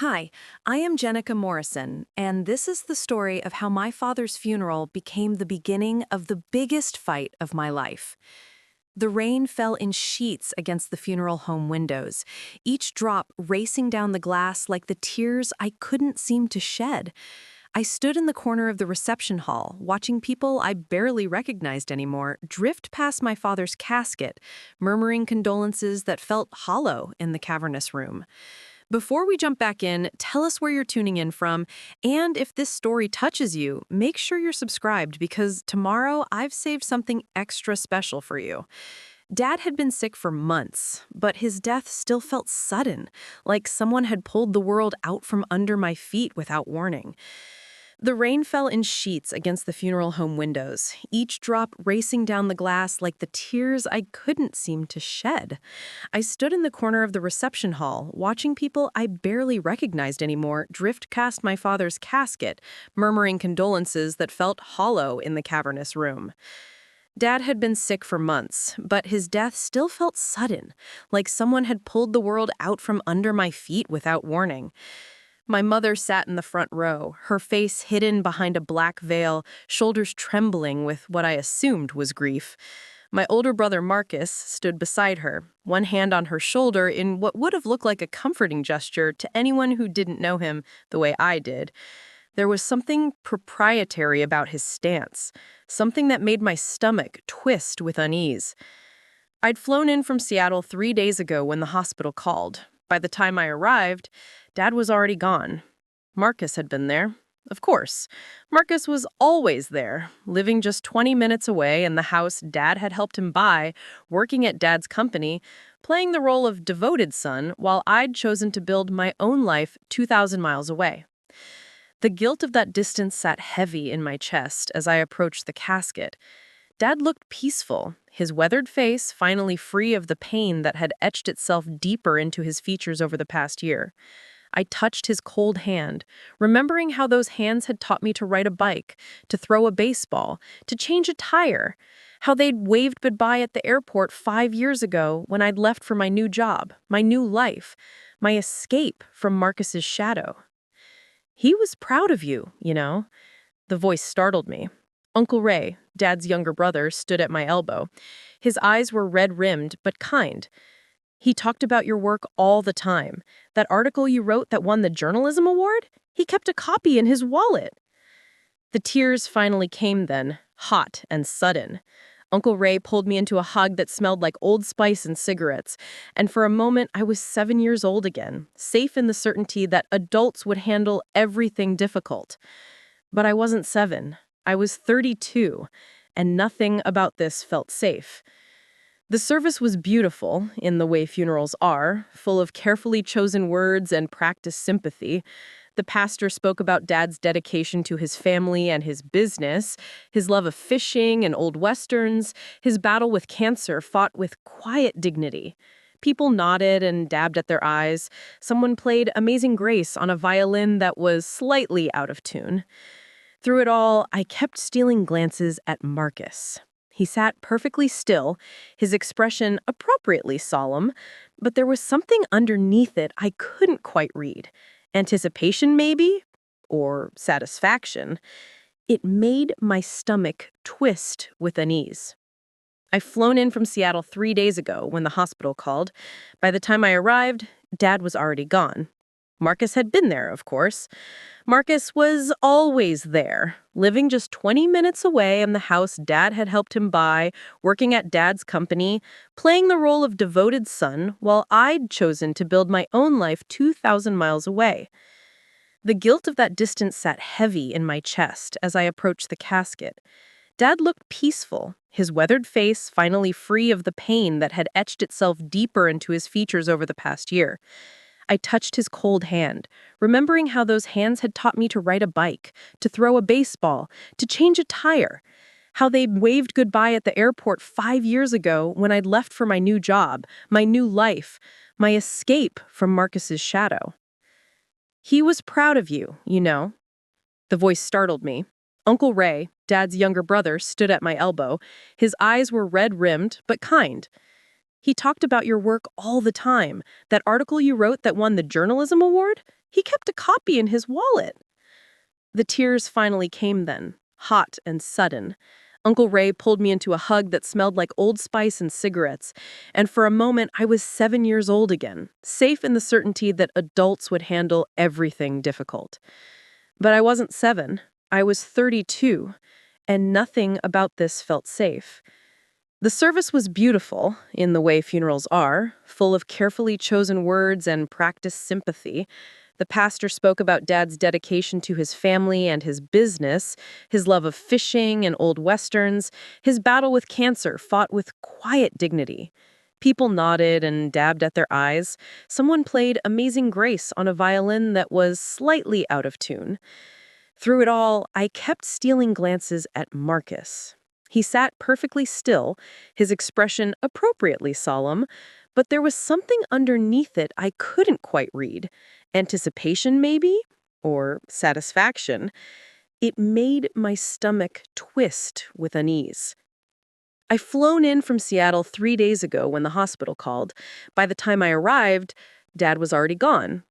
Hi, I am Jenica Morrison, and this is the story of how my father's funeral became the beginning of the biggest fight of my life. The rain fell in sheets against the funeral home windows, each drop racing down the glass like the tears I couldn't seem to shed. I stood in the corner of the reception hall, watching people I barely recognized anymore drift past my father's casket, murmuring condolences that felt hollow in the cavernous room. Before we jump back in, tell us where you're tuning in from, and if this story touches you, make sure you're subscribed because tomorrow I've saved something extra special for you. Dad had been sick for months, but his death still felt sudden, like someone had pulled the world out from under my feet without warning. The rain fell in sheets against the funeral home windows, each drop racing down the glass like the tears I couldn't seem to shed. I stood in the corner of the reception hall, watching people I barely recognized anymore drift past my father's casket, murmuring condolences that felt hollow in the cavernous room. Dad had been sick for months, but his death still felt sudden, like someone had pulled the world out from under my feet without warning. My mother sat in the front row, her face hidden behind a black veil, shoulders trembling with what I assumed was grief. My older brother Marcus stood beside her, one hand on her shoulder in what would have looked like a comforting gesture to anyone who didn't know him the way I did. There was something proprietary about his stance, something that made my stomach twist with unease. I'd flown in from Seattle 3 days ago when the hospital called. By the time I arrived, Dad was already gone. Marcus had been there. Of course. Marcus was always there, living just 20 minutes away in the house Dad had helped him buy, working at Dad's company, playing the role of devoted son while I'd chosen to build my own life 2,000 miles away. The guilt of that distance sat heavy in my chest as I approached the casket. Dad looked peaceful, his weathered face finally free of the pain that had etched itself deeper into his features over the past year. I touched his cold hand, remembering how those hands had taught me to ride a bike, to throw a baseball, to change a tire, how they'd waved goodbye at the airport 5 years ago when I'd left for my new job, my new life, my escape from Marcus's shadow. He was proud of you, you know. The voice startled me. Uncle Ray, Dad's younger brother, stood at my elbow. His eyes were red-rimmed, but kind. He talked about your work all the time. That article you wrote that won the journalism award? He kept a copy in his wallet. The tears finally came then, hot and sudden. Uncle Ray pulled me into a hug that smelled like Old Spice and cigarettes, and for a moment I was 7 years old again, safe in the certainty that adults would handle everything difficult. But I wasn't 7. I was 32, and nothing about this felt safe. The service was beautiful, in the way funerals are, full of carefully chosen words and practiced sympathy. The pastor spoke about Dad's dedication to his family and his business, his love of fishing and old westerns, his battle with cancer fought with quiet dignity. People nodded and dabbed at their eyes. Someone played Amazing Grace on a violin that was slightly out of tune. Through it all, I kept stealing glances at Marcus. He sat perfectly still, his expression appropriately solemn, but there was something underneath it I couldn't quite read. Anticipation, maybe? Or satisfaction. It made my stomach twist with unease. I'd flown in from Seattle 3 days ago when the hospital called. By the time I arrived, Dad was already gone. Marcus had been there, of course. Marcus was always there, living just 20 minutes away in the house Dad had helped him buy, working at Dad's company, playing the role of devoted son while I'd chosen to build my own life 2,000 miles away. The guilt of that distance sat heavy in my chest as I approached the casket. Dad looked peaceful, his weathered face finally free of the pain that had etched itself deeper into his features over the past year. I touched his cold hand, remembering how those hands had taught me to ride a bike, to throw a baseball, to change a tire, how they'd waved goodbye at the airport 5 years ago when I'd left for my new job, my new life, my escape from Marcus's shadow. He was proud of you, you know. The voice startled me. Uncle Ray, Dad's younger brother, stood at my elbow. His eyes were red-rimmed, but kind. He talked about your work all the time. That article you wrote that won the journalism award? He kept a copy in his wallet. The tears finally came then, hot and sudden. Uncle Ray pulled me into a hug that smelled like Old Spice and cigarettes, and for a moment I was 7 years old again, safe in the certainty that adults would handle everything difficult. But I wasn't 7. I was 32, and nothing about this felt safe. The service was beautiful, in the way funerals are, full of carefully chosen words and practiced sympathy. The pastor spoke about Dad's dedication to his family and his business, his love of fishing and old westerns, his battle with cancer fought with quiet dignity. People nodded and dabbed at their eyes. Someone played Amazing Grace on a violin that was slightly out of tune. Through it all, I kept stealing glances at Marcus. He sat perfectly still, his expression appropriately solemn, but there was something underneath it I couldn't quite read. Anticipation, maybe? Or satisfaction. It made my stomach twist with unease. I'd flown in from Seattle 3 days ago when the hospital called. By the time I arrived, Dad was already gone.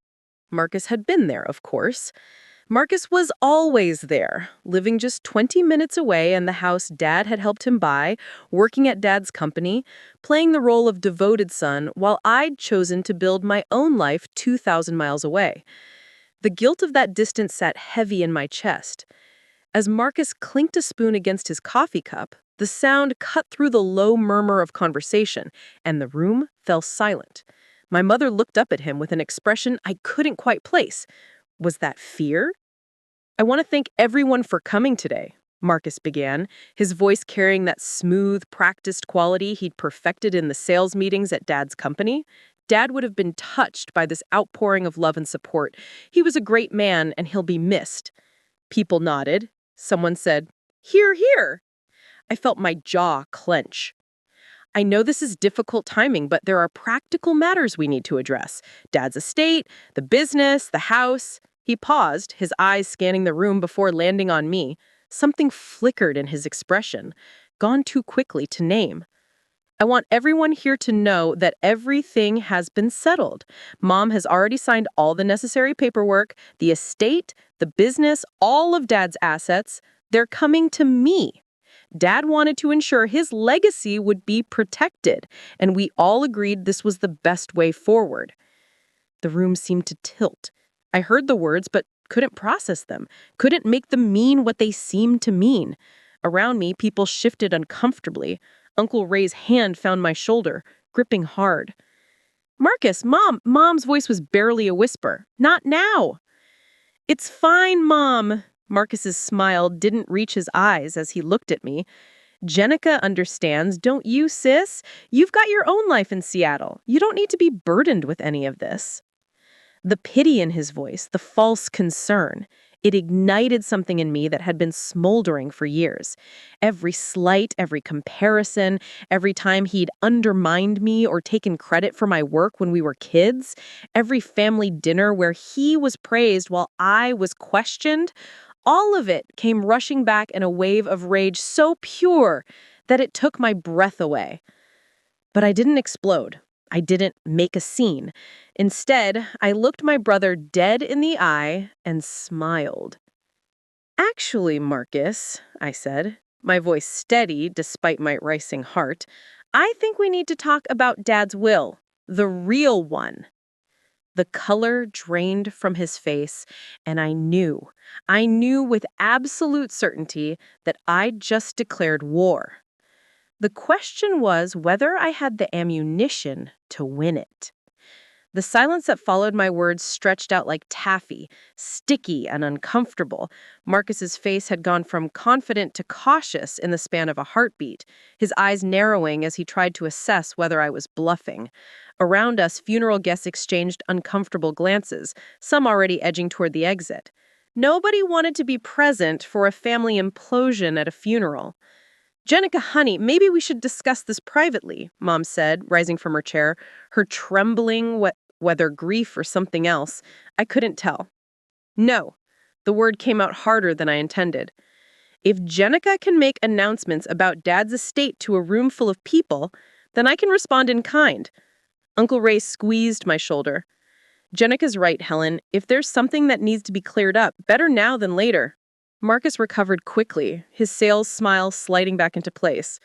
Marcus had been there, of course. Marcus was always there, living just 20 minutes away in the house Dad had helped him buy, working at Dad's company, playing the role of devoted son while I'd chosen to build my own life 2,000 miles away. The guilt of that distance sat heavy in my chest. As Marcus clinked a spoon against his coffee cup, the sound cut through the low murmur of conversation, and the room fell silent. My mother looked up at him with an expression I couldn't quite place. Was that fear? "I want to thank everyone for coming today," Marcus began, his voice carrying that smooth, practiced quality he'd perfected in the sales meetings at Dad's company. Dad would have been touched by this outpouring of love and support. He was a great man, and he'll be missed. People nodded. Someone said, "Hear, hear." I felt my jaw clench. "I know this is difficult timing, but there are practical matters we need to address. Dad's estate, the business, the house." He paused, his eyes scanning the room before landing on me. Something flickered in his expression, gone too quickly to name. "I want everyone here to know that everything has been settled. Mom has already signed all the necessary paperwork, the estate, the business, all of Dad's assets. They're coming to me. Dad wanted to ensure his legacy would be protected, and we all agreed this was the best way forward." The room seemed to tilt. I heard the words, but couldn't process them, couldn't make them mean what they seemed to mean. Around me, people shifted uncomfortably. Uncle Ray's hand found my shoulder, gripping hard. "Marcus, Mom's voice was barely a whisper. "Not now." "It's fine, Mom." Marcus's smile didn't reach his eyes as he looked at me. "Jenica understands, don't you, sis? You've got your own life in Seattle. You don't need to be burdened with any of this." The pity in his voice, the false concern, it ignited something in me that had been smoldering for years. Every slight, every comparison, every time he'd undermined me or taken credit for my work when we were kids, every family dinner where he was praised while I was questioned, all of it came rushing back in a wave of rage so pure that it took my breath away. But I didn't explode. I didn't make a scene. Instead, I looked my brother dead in the eye and smiled. "Actually, Marcus," I said, my voice steady despite my racing heart, "I think we need to talk about Dad's will, the real one." The color drained from his face, and I knew with absolute certainty that I'd just declared war. The question was whether I had the ammunition to win it. The silence that followed my words stretched out like taffy, sticky and uncomfortable. Marcus's face had gone from confident to cautious in the span of a heartbeat, his eyes narrowing as he tried to assess whether I was bluffing. Around us, funeral guests exchanged uncomfortable glances, some already edging toward the exit. Nobody wanted to be present for a family implosion at a funeral. "Jenica, honey, maybe we should discuss this privately," Mom said, rising from her chair, her trembling, whether grief or something else. I couldn't tell. "No." The word came out harder than I intended. "If Jenica can make announcements about Dad's estate to a room full of people, then I can respond in kind." Uncle Ray squeezed my shoulder. Jenica's right, Helen. If there's something that needs to be cleared up, better now than later. Marcus recovered quickly, his sales smile sliding back into place.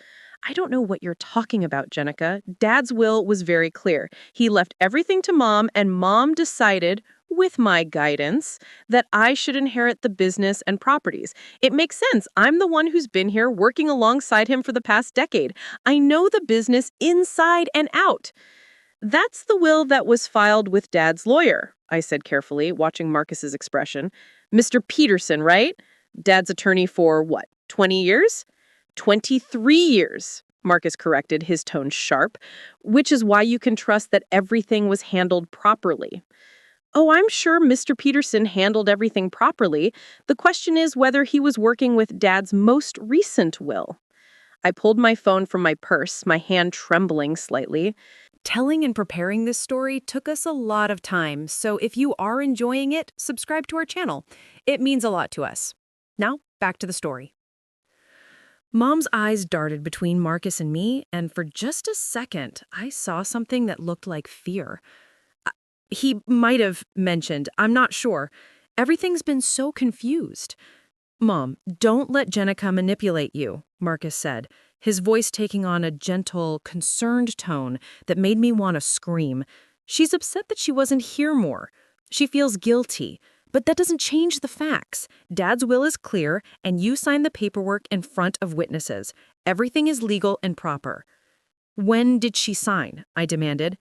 I don't know what you're talking about, Jenica. Dad's will was very clear. He left everything to Mom, and Mom decided, with my guidance, that I should inherit the business and properties. It makes sense. I'm the one who's been here working alongside him for the past decade. I know the business inside and out. That's the will that was filed with Dad's lawyer, I said carefully, watching Marcus's expression. Mr. Peterson, right? Dad's attorney for what, 20 years? 23 years, Marcus corrected, his tone sharp, which is why you can trust that everything was handled properly. Oh, I'm sure Mr. Peterson handled everything properly. The question is whether he was working with Dad's most recent will. I pulled my phone from my purse, my hand trembling slightly. Telling and preparing this story took us a lot of time, so if you are enjoying it, subscribe to our channel. It means a lot to us. Now, back to the story. Mom's eyes darted between Marcus and me, and for just a second, I saw something that looked like fear. He might have mentioned, I'm not sure. Everything's been so confused. Mom, don't let Jenica manipulate you, Marcus said, his voice taking on a gentle, concerned tone that made me want to scream. She's upset that she wasn't here more. She feels guilty, but that doesn't change the facts. Dad's will is clear, and you signed the paperwork in front of witnesses. Everything is legal and proper. When did she sign? I demanded.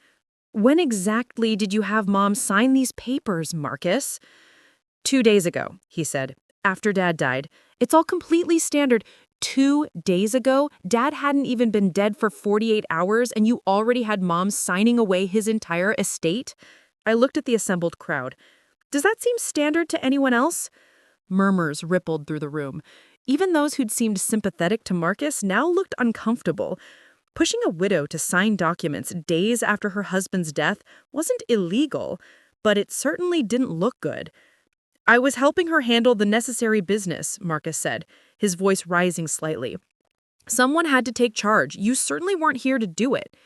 When exactly did you have Mom sign these papers, Marcus? 2 days ago, he said, after Dad died. It's all completely standard. 2 days ago, Dad hadn't even been dead for 48 hours, and you already had Mom signing away his entire estate? I looked at the assembled crowd. Does that seem standard to anyone else? Murmurs rippled through the room. Even those who'd seemed sympathetic to Marcus now looked uncomfortable. Pushing a widow to sign documents days after her husband's death wasn't illegal, but it certainly didn't look good. I was helping her handle the necessary business, Marcus said, his voice rising slightly. Someone had to take charge. You certainly weren't here to do it.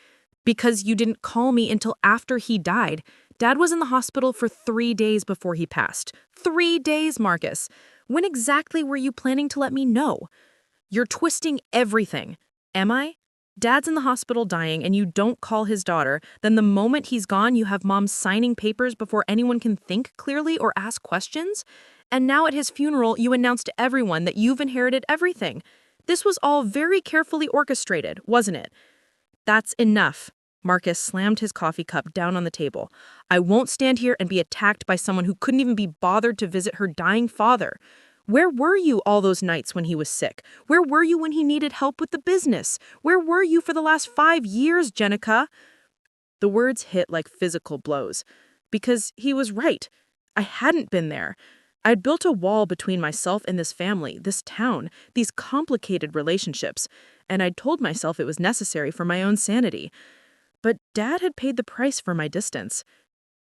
Because you didn't call me until after he died. Dad was in the hospital for 3 days before he passed. 3 days, Marcus. When exactly were you planning to let me know? You're twisting everything. Am I? Dad's in the hospital dying and you don't call his daughter, then the moment he's gone you have Mom signing papers before anyone can think clearly or ask questions? And now at his funeral you announce to everyone that you've inherited everything. This was all very carefully orchestrated, wasn't it? That's enough. Marcus slammed his coffee cup down on the table. I won't stand here and be attacked by someone who couldn't even be bothered to visit her dying father. Where were you all those nights when he was sick? Where were you when he needed help with the business? Where were you for the last 5 years, Jenica? The words hit like physical blows. Because he was right. I hadn't been there. I'd built a wall between myself and this family, this town, these complicated relationships, and I'd told myself it was necessary for my own sanity. But Dad had paid the price for my distance.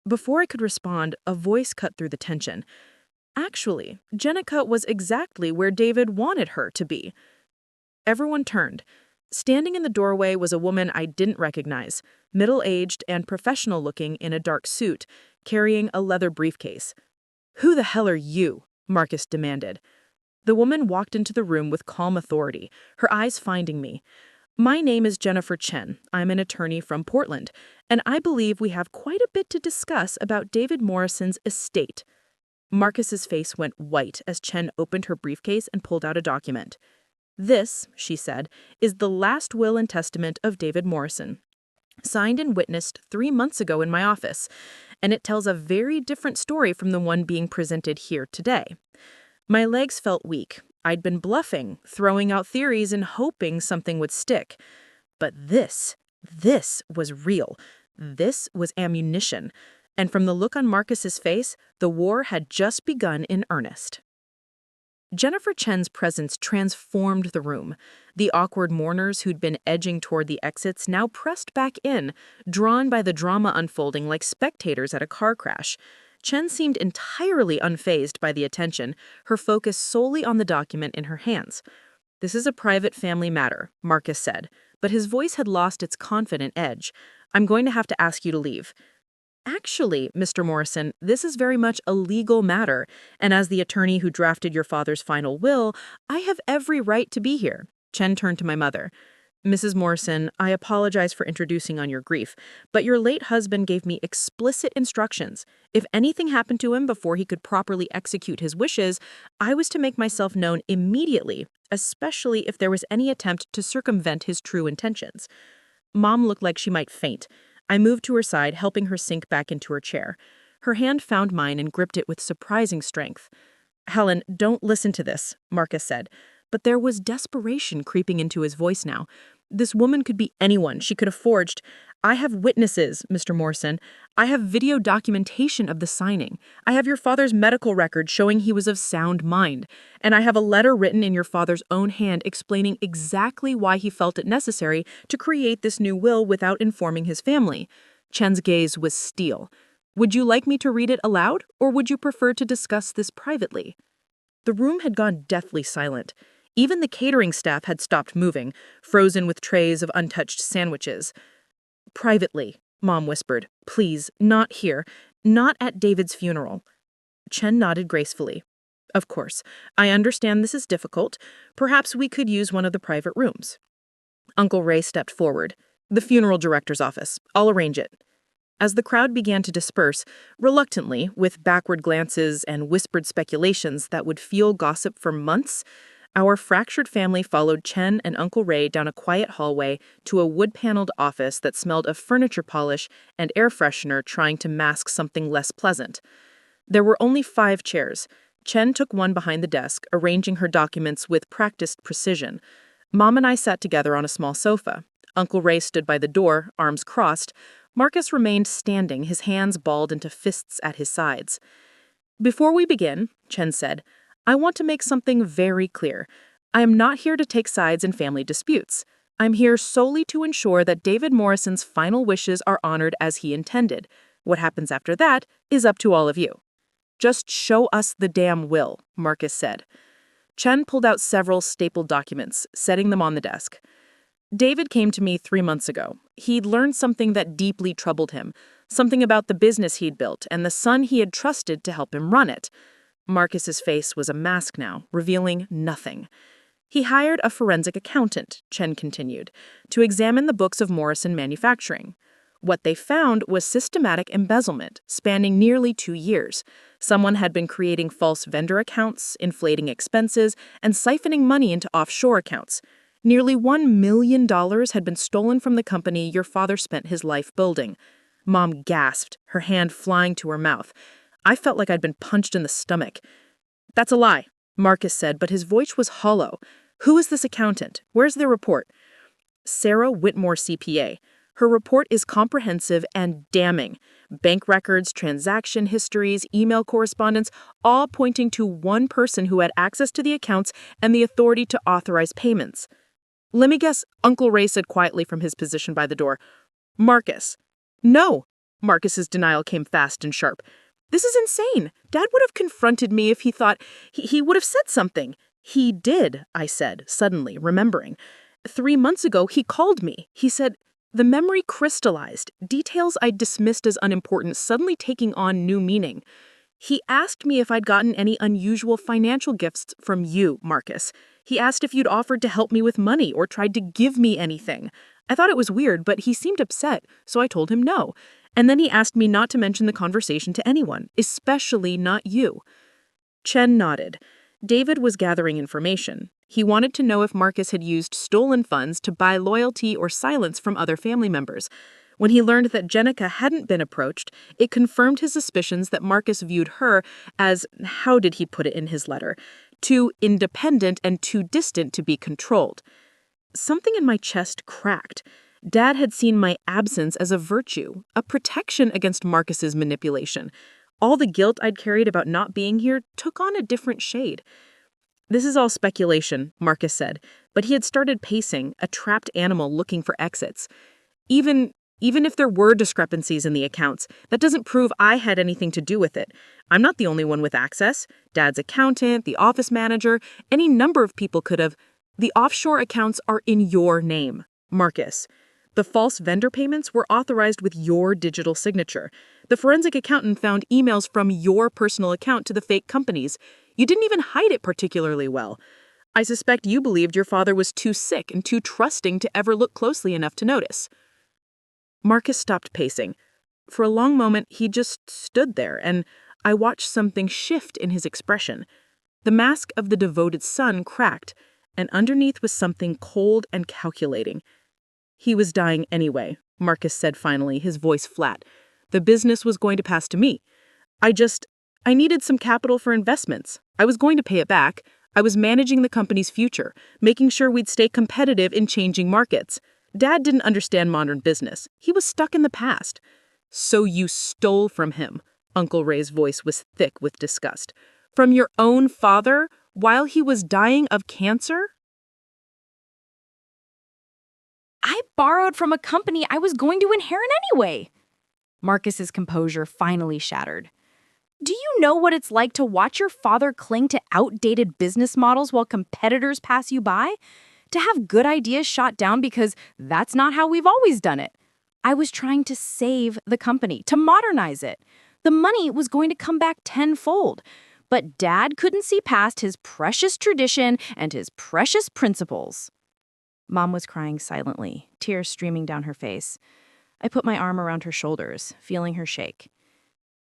Before I could respond, a voice cut through the tension. Actually, Jenica was exactly where David wanted her to be. Everyone turned. Standing in the doorway was a woman I didn't recognize, middle-aged and professional-looking in a dark suit, carrying a leather briefcase. Who the hell are you? Marcus demanded. The woman walked into the room with calm authority, her eyes finding me. My name is Jennifer Chen. I'm an attorney from Portland, and I believe we have quite a bit to discuss about David Morrison's estate. Marcus's face went white as Chen opened her briefcase and pulled out a document. This, she said, is the last will and testament of David Morrison, signed and witnessed 3 months ago in my office, and it tells a very different story from the one being presented here today. My legs felt weak. I'd been bluffing, throwing out theories and hoping something would stick. But this was real. This was ammunition. And from the look on Marcus's face, the war had just begun in earnest. Jennifer Chen's presence transformed the room. The awkward mourners who'd been edging toward the exits now pressed back in, drawn by the drama unfolding like spectators at a car crash. Chen seemed entirely unfazed by the attention, her focus solely on the document in her hands. This is a private family matter, Marcus said, but his voice had lost its confident edge. I'm going to have to ask you to leave. Actually, Mr. Morrison, this is very much a legal matter, and as the attorney who drafted your father's final will, I have every right to be here. Chen turned to my mother. Mrs. Morrison, I apologize for introducing on your grief, but your late husband gave me explicit instructions. If anything happened to him before he could properly execute his wishes, I was to make myself known immediately, especially if there was any attempt to circumvent his true intentions. Mom looked like she might faint. I moved to her side, helping her sink back into her chair. Her hand found mine and gripped it with surprising strength. Helen, don't listen to this, Marcus said. But there was desperation creeping into his voice now. This woman could be anyone. She could have forged. I have witnesses, Mr. Morrison. I have video documentation of the signing. I have your father's medical record showing he was of sound mind. And I have a letter written in your father's own hand explaining exactly why he felt it necessary to create this new will without informing his family. Chen's gaze was steel. Would you like me to read it aloud, or would you prefer to discuss this privately? The room had gone deathly silent. Even the catering staff had stopped moving, frozen with trays of untouched sandwiches. Privately, Mom whispered. Please, not here. Not at David's funeral. Chen nodded gracefully. Of course. I understand this is difficult. Perhaps we could use one of the private rooms. Uncle Ray stepped forward. The funeral director's office. I'll arrange it. As the crowd began to disperse, reluctantly, with backward glances and whispered speculations that would fuel gossip for months, our fractured family followed Chen and Uncle Ray down a quiet hallway to a wood-paneled office that smelled of furniture polish and air freshener trying to mask something less pleasant. There were only 5 chairs. Chen took one behind the desk, arranging her documents with practiced precision. Mom and I sat together on a small sofa. Uncle Ray stood by the door, arms crossed. Marcus remained standing, his hands balled into fists at his sides. Before we begin, Chen said, I want to make something very clear. I am not here to take sides in family disputes. I'm here solely to ensure that David Morrison's final wishes are honored as he intended. What happens after that is up to all of you. Just show us the damn will, Marcus said. Chen pulled out several stapled documents, setting them on the desk. David came to me 3 months ago. He'd learned something that deeply troubled him, something about the business he'd built and the son he had trusted to help him run it. Marcus's face was a mask now, revealing nothing. He hired a forensic accountant, Chen continued, to examine the books of Morrison Manufacturing. What they found was systematic embezzlement, spanning nearly 2 years. Someone had been creating false vendor accounts, inflating expenses, and siphoning money into offshore accounts. Nearly $1 million had been stolen from the company your father spent his life building. Mom gasped, her hand flying to her mouth. I felt like I'd been punched in the stomach. That's a lie, Marcus said, but his voice was hollow. Who is this accountant? Where's their report? Sarah Whitmore, CPA. Her report is comprehensive and damning. Bank records, transaction histories, email correspondence, all pointing to one person who had access to the accounts and the authority to authorize payments. Let me guess, Uncle Ray said quietly from his position by the door. Marcus. No. Marcus's denial came fast and sharp. This is insane. Dad would have confronted me if he thought he would have said something. He did, I said, suddenly remembering. 3 months ago, he called me. He said, the memory crystallized, details I'd dismissed as unimportant suddenly taking on new meaning. He asked me if I'd gotten any unusual financial gifts from you, Marcus. He asked if you'd offered to help me with money or tried to give me anything. I thought it was weird, but he seemed upset, so I told him no. And then he asked me not to mention the conversation to anyone, especially not you. Chen nodded. David was gathering information. He wanted to know if Marcus had used stolen funds to buy loyalty or silence from other family members. When he learned that Jenica hadn't been approached, it confirmed his suspicions that Marcus viewed her as, how did he put it in his letter, too independent and too distant to be controlled. Something in my chest cracked. Dad had seen my absence as a virtue, a protection against Marcus's manipulation. All the guilt I'd carried about not being here took on a different shade. This is all speculation, Marcus said, but he had started pacing, a trapped animal looking for exits. Even if there were discrepancies in the accounts, that doesn't prove I had anything to do with it. I'm not the only one with access. Dad's accountant, the office manager, any number of people could have. The offshore accounts are in your name, Marcus. The false vendor payments were authorized with your digital signature. The forensic accountant found emails from your personal account to the fake companies. You didn't even hide it particularly well. I suspect you believed your father was too sick and too trusting to ever look closely enough to notice. Marcus stopped pacing. For a long moment, he just stood there, and I watched something shift in his expression. The mask of the devoted son cracked, and underneath was something cold and calculating. He was dying anyway, Marcus said finally, his voice flat. The business was going to pass to me. I needed some capital for investments. I was going to pay it back. I was managing the company's future, making sure we'd stay competitive in changing markets. Dad didn't understand modern business. He was stuck in the past. So you stole from him. Uncle Ray's voice was thick with disgust. From your own father while he was dying of cancer? I borrowed from a company I was going to inherit anyway. Marcus's composure finally shattered. Do you know what it's like to watch your father cling to outdated business models while competitors pass you by? To have good ideas shot down because that's not how we've always done it. I was trying to save the company, to modernize it. The money was going to come back tenfold. But Dad couldn't see past his precious tradition and his precious principles. Mom was crying silently, tears streaming down her face. I put my arm around her shoulders, feeling her shake.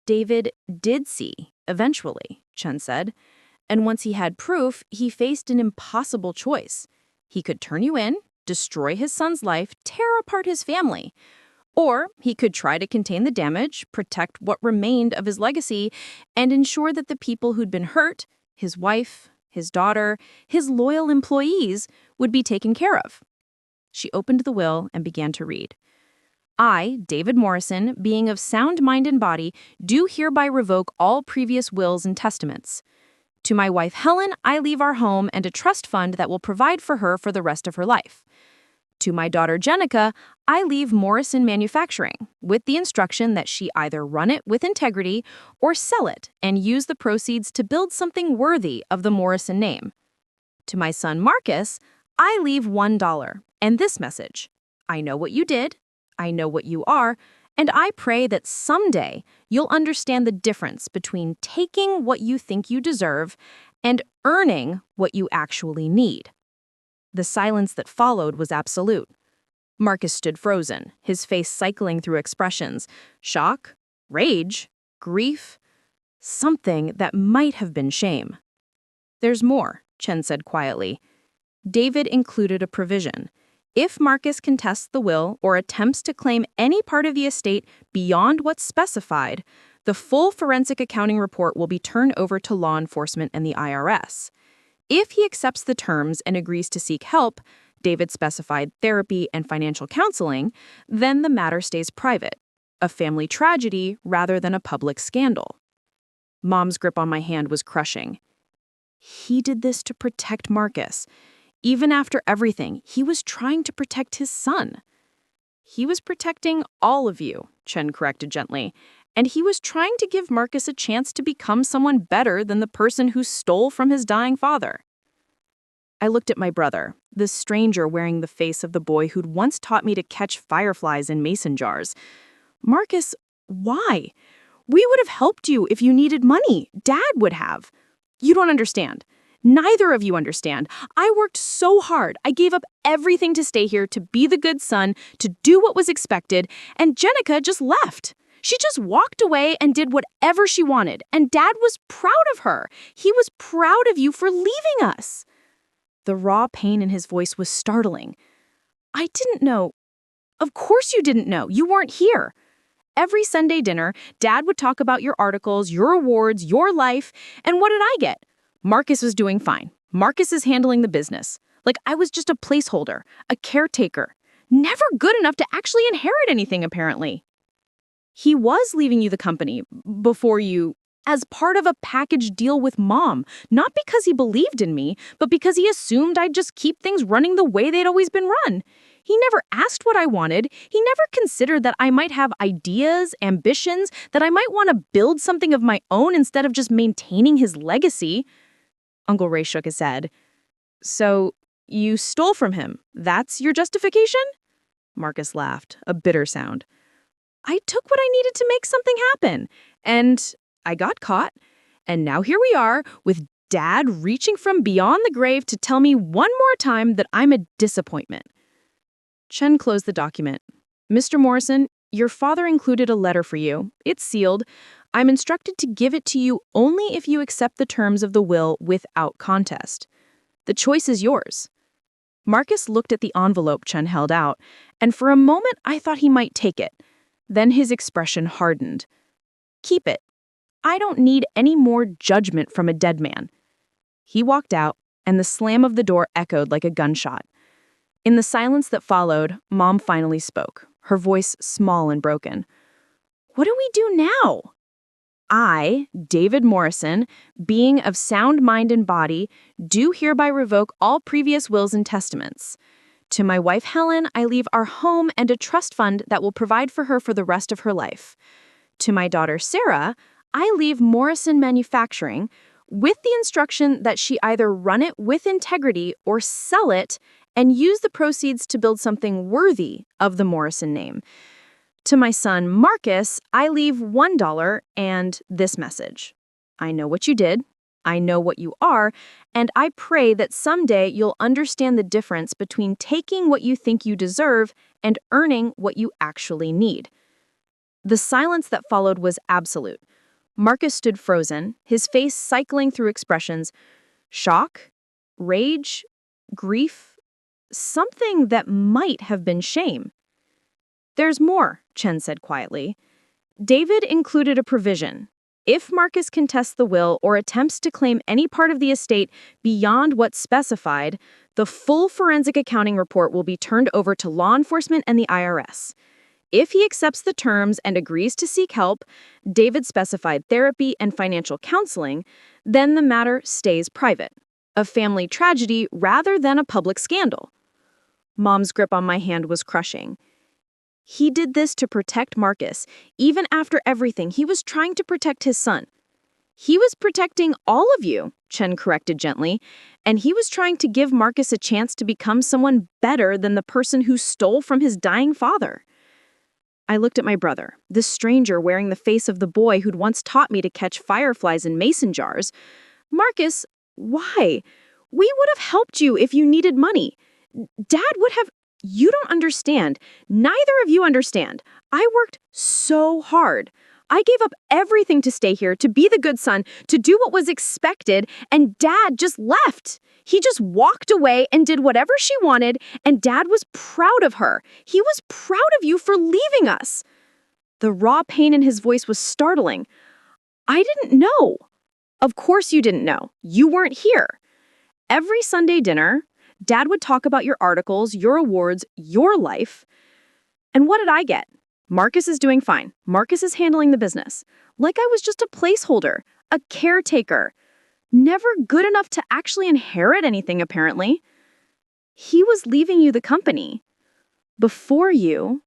David did see, eventually, Chen said. And once he had proof, he faced an impossible choice. He could turn you in, destroy his son's life, tear apart his family. Or he could try to contain the damage, protect what remained of his legacy, and ensure that the people who'd been hurt, his wife, his daughter, his loyal employees, would be taken care of. She opened the will and began to read. I, David Morrison, being of sound mind and body, do hereby revoke all previous wills and testaments. To my wife Helen, I leave our home and a trust fund that will provide for her for the rest of her life. To my daughter Jenica, I leave Morrison Manufacturing, with the instruction that she either run it with integrity or sell it and use the proceeds to build something worthy of the Morrison name. To my son Marcus, I leave $1 and this message. I know what you did, I know what you are, and I pray that someday you'll understand the difference between taking what you think you deserve and earning what you actually need. The silence that followed was absolute. Marcus stood frozen, his face cycling through expressions: shock, rage, grief, something that might have been shame. There's more, Chen said quietly. David included a provision. If Marcus contests the will or attempts to claim any part of the estate beyond what's specified, the full forensic accounting report will be turned over to law enforcement and the IRS. If he accepts the terms and agrees to seek help, David specified therapy and financial counseling, then the matter stays private, a family tragedy rather than a public scandal. Mom's grip on my hand was crushing. He did this to protect Marcus. Even after everything, he was trying to protect his son. He was protecting all of you, Chen corrected gently, and he was trying to give Marcus a chance to become someone better than the person who stole from his dying father. I looked at my brother, the stranger wearing the face of the boy who'd once taught me to catch fireflies in mason jars. Marcus, why? We would have helped you if you needed money. Dad would have. You don't understand. Neither of you understand. I worked so hard. I gave up everything to stay here, to be the good son, to do what was expected, and Jenica just left. She just walked away and did whatever she wanted, and Dad was proud of her. He was proud of you for leaving us. The raw pain in his voice was startling. I didn't know. Of course you didn't know. You weren't here. Every Sunday dinner, Dad would talk about your articles, your awards, your life, and what did I get? Marcus was doing fine. Marcus is handling the business. Like I was just a placeholder, a caretaker. Never good enough to actually inherit anything, apparently. He was leaving you the company before you, as part of a package deal with Mom, not because he believed in me, but because he assumed I'd just keep things running the way they'd always been run. He never asked what I wanted. He never considered that I might have ideas, ambitions, that I might want to build something of my own instead of just maintaining his legacy. Uncle Ray shook his head. So, you stole from him. That's your justification? Marcus laughed, a bitter sound. I took what I needed to make something happen, and I got caught. And now here we are, with Dad reaching from beyond the grave to tell me one more time that I'm a disappointment. Chen closed the document. Mr. Morrison, your father included a letter for you. It's sealed. I'm instructed to give it to you only if you accept the terms of the will without contest. The choice is yours. Marcus looked at the envelope Chen held out, and for a moment I thought he might take it. Then his expression hardened. Keep it. I don't need any more judgment from a dead man. He walked out, and the slam of the door echoed like a gunshot. In the silence that followed, Mom finally spoke, her voice small and broken. What do we do now? I, David Morrison, being of sound mind and body, do hereby revoke all previous wills and testaments. To my wife Helen, I leave our home and a trust fund that will provide for her for the rest of her life. To my daughter Sarah, I leave Morrison Manufacturing with the instruction that she either run it with integrity or sell it and use the proceeds to build something worthy of the Morrison name. To my son Marcus, I leave $1 and this message. I know what you did, I know what you are, and I pray that someday you'll understand the difference between taking what you think you deserve and earning what you actually need. The silence that followed was absolute. Marcus stood frozen, his face cycling through expressions: shock, rage, grief, something that might have been shame. There's more, Chen said quietly. David included a provision. If Marcus contests the will or attempts to claim any part of the estate beyond what's specified, the full forensic accounting report will be turned over to law enforcement and the IRS. If he accepts the terms and agrees to seek help, David specified therapy and financial counseling, then the matter stays private, a family tragedy rather than a public scandal. Mom's grip on my hand was crushing. He did this to protect Marcus. Even after everything, he was trying to protect his son. He was protecting all of you, Chen corrected gently, and he was trying to give Marcus a chance to become someone better than the person who stole from his dying father. I looked at my brother, this stranger wearing the face of the boy who'd once taught me to catch fireflies in mason jars. Marcus, why? We would have helped you if you needed money. Dad would have... You don't understand. Neither of you understand. I worked so hard. I gave up everything to stay here, to be the good son, to do what was expected, and Dad just left. He just walked away and did whatever she wanted, and Dad was proud of her. He was proud of you for leaving us. The raw pain in his voice was startling. I didn't know. Of course you didn't know. You weren't here. Every Sunday dinner, Dad would talk about your articles, your awards, your life. And what did I get? Marcus is doing fine. Marcus is handling the business. Like I was just a placeholder, a caretaker. Never good enough to actually inherit anything, apparently. He was leaving you the company. Before you,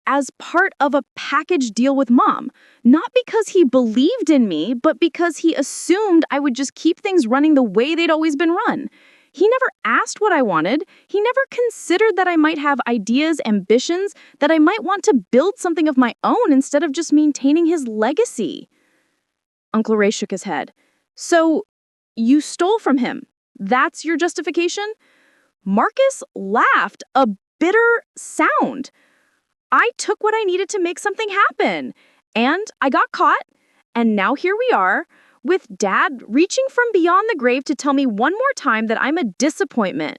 as part of a package deal with Mom. Not because he believed in me, but because he assumed I would just keep things running the way they'd always been run. He never asked what I wanted. He never considered that I might have ideas, ambitions, that I might want to build something of my own instead of just maintaining his legacy. Uncle Ray shook his head. So, you stole from him. That's your justification? Marcus laughed, a bitter sound. I took what I needed to make something happen. And I got caught. And now here we are, with Dad reaching from beyond the grave to tell me one more time that I'm a disappointment.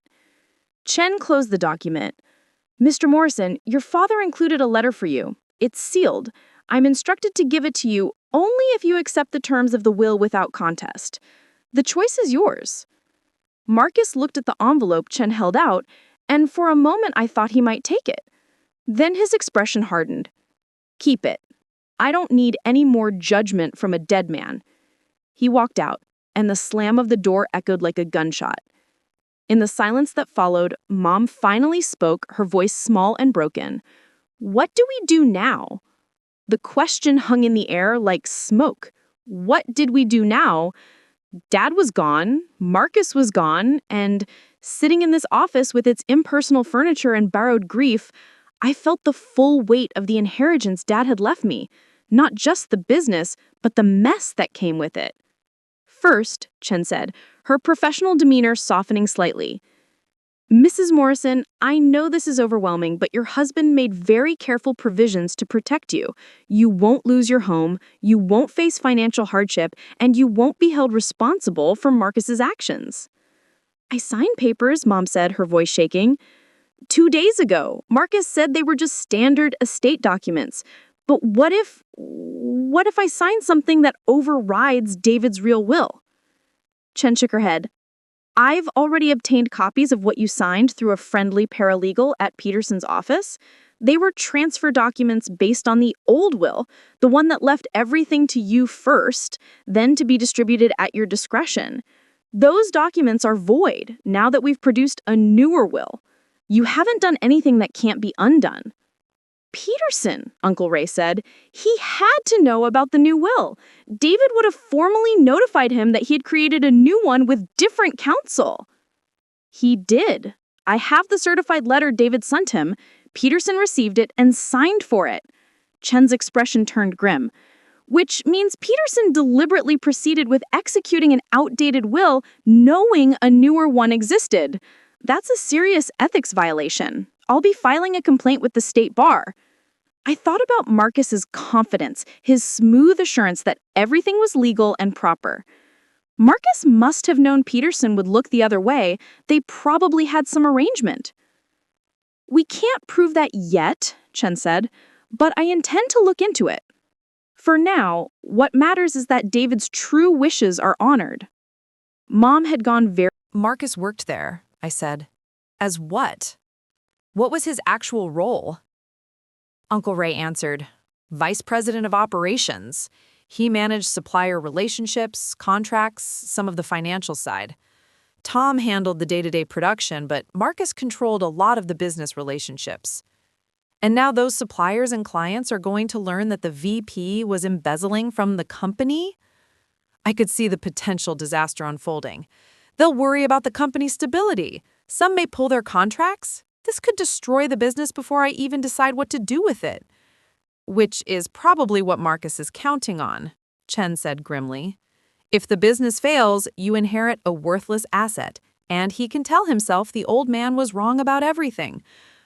Chen closed the document. Mr. Morrison, your father included a letter for you. It's sealed. I'm instructed to give it to you only if you accept the terms of the will without contest. The choice is yours. Marcus looked at the envelope Chen held out, and for a moment I thought he might take it. Then his expression hardened. Keep it. I don't need any more judgment from a dead man. He walked out, and the slam of the door echoed like a gunshot. In the silence that followed, Mom finally spoke, her voice small and broken. What do we do now? The question hung in the air like smoke. What did we do now? Dad was gone, Marcus was gone, and sitting in this office with its impersonal furniture and borrowed grief, I felt the full weight of the inheritance Dad had left me, not just the business, but the mess that came with it. First, Chen said, her professional demeanor softening slightly. Mrs. Morrison, I know this is overwhelming, but your husband made very careful provisions to protect you. You won't lose your home, you won't face financial hardship, and you won't be held responsible for Marcus's actions. I signed papers, Mom said, her voice shaking. 2 days ago, Marcus said they were just standard estate documents. But what if I sign something that overrides David's real will? Chen shook her head. I've already obtained copies of what you signed through a friendly paralegal at Peterson's office. They were transfer documents based on the old will, the one that left everything to you first, then to be distributed at your discretion. Those documents are void now that we've produced a newer will. You haven't done anything that can't be undone. Peterson, Uncle Ray said. He had to know about the new will. David would have formally notified him that he had created a new one with different counsel. He did. I have the certified letter David sent him. Peterson received it and signed for it. Chen's expression turned grim. Which means Peterson deliberately proceeded with executing an outdated will, knowing a newer one existed. That's a serious ethics violation. I'll be filing a complaint with the state bar. I thought about Marcus's confidence, his smooth assurance that everything was legal and proper. Marcus must have known Peterson would look the other way. They probably had some arrangement. We can't prove that yet, Chen said, but I intend to look into it. For now, what matters is that David's true wishes are honored. Mom had gone very— Marcus worked there, I said. As what? What was his actual role? Uncle Ray answered, Vice President of Operations. He managed supplier relationships, contracts, some of the financial side. Tom handled the day-to-day production, but Marcus controlled a lot of the business relationships. And now those suppliers and clients are going to learn that the VP was embezzling from the company? I could see the potential disaster unfolding. They'll worry about the company's stability. Some may pull their contracts. This could destroy the business before I even decide what to do with it. Which is probably what Marcus is counting on, Chen said grimly. If the business fails, you inherit a worthless asset, and he can tell himself the old man was wrong about everything.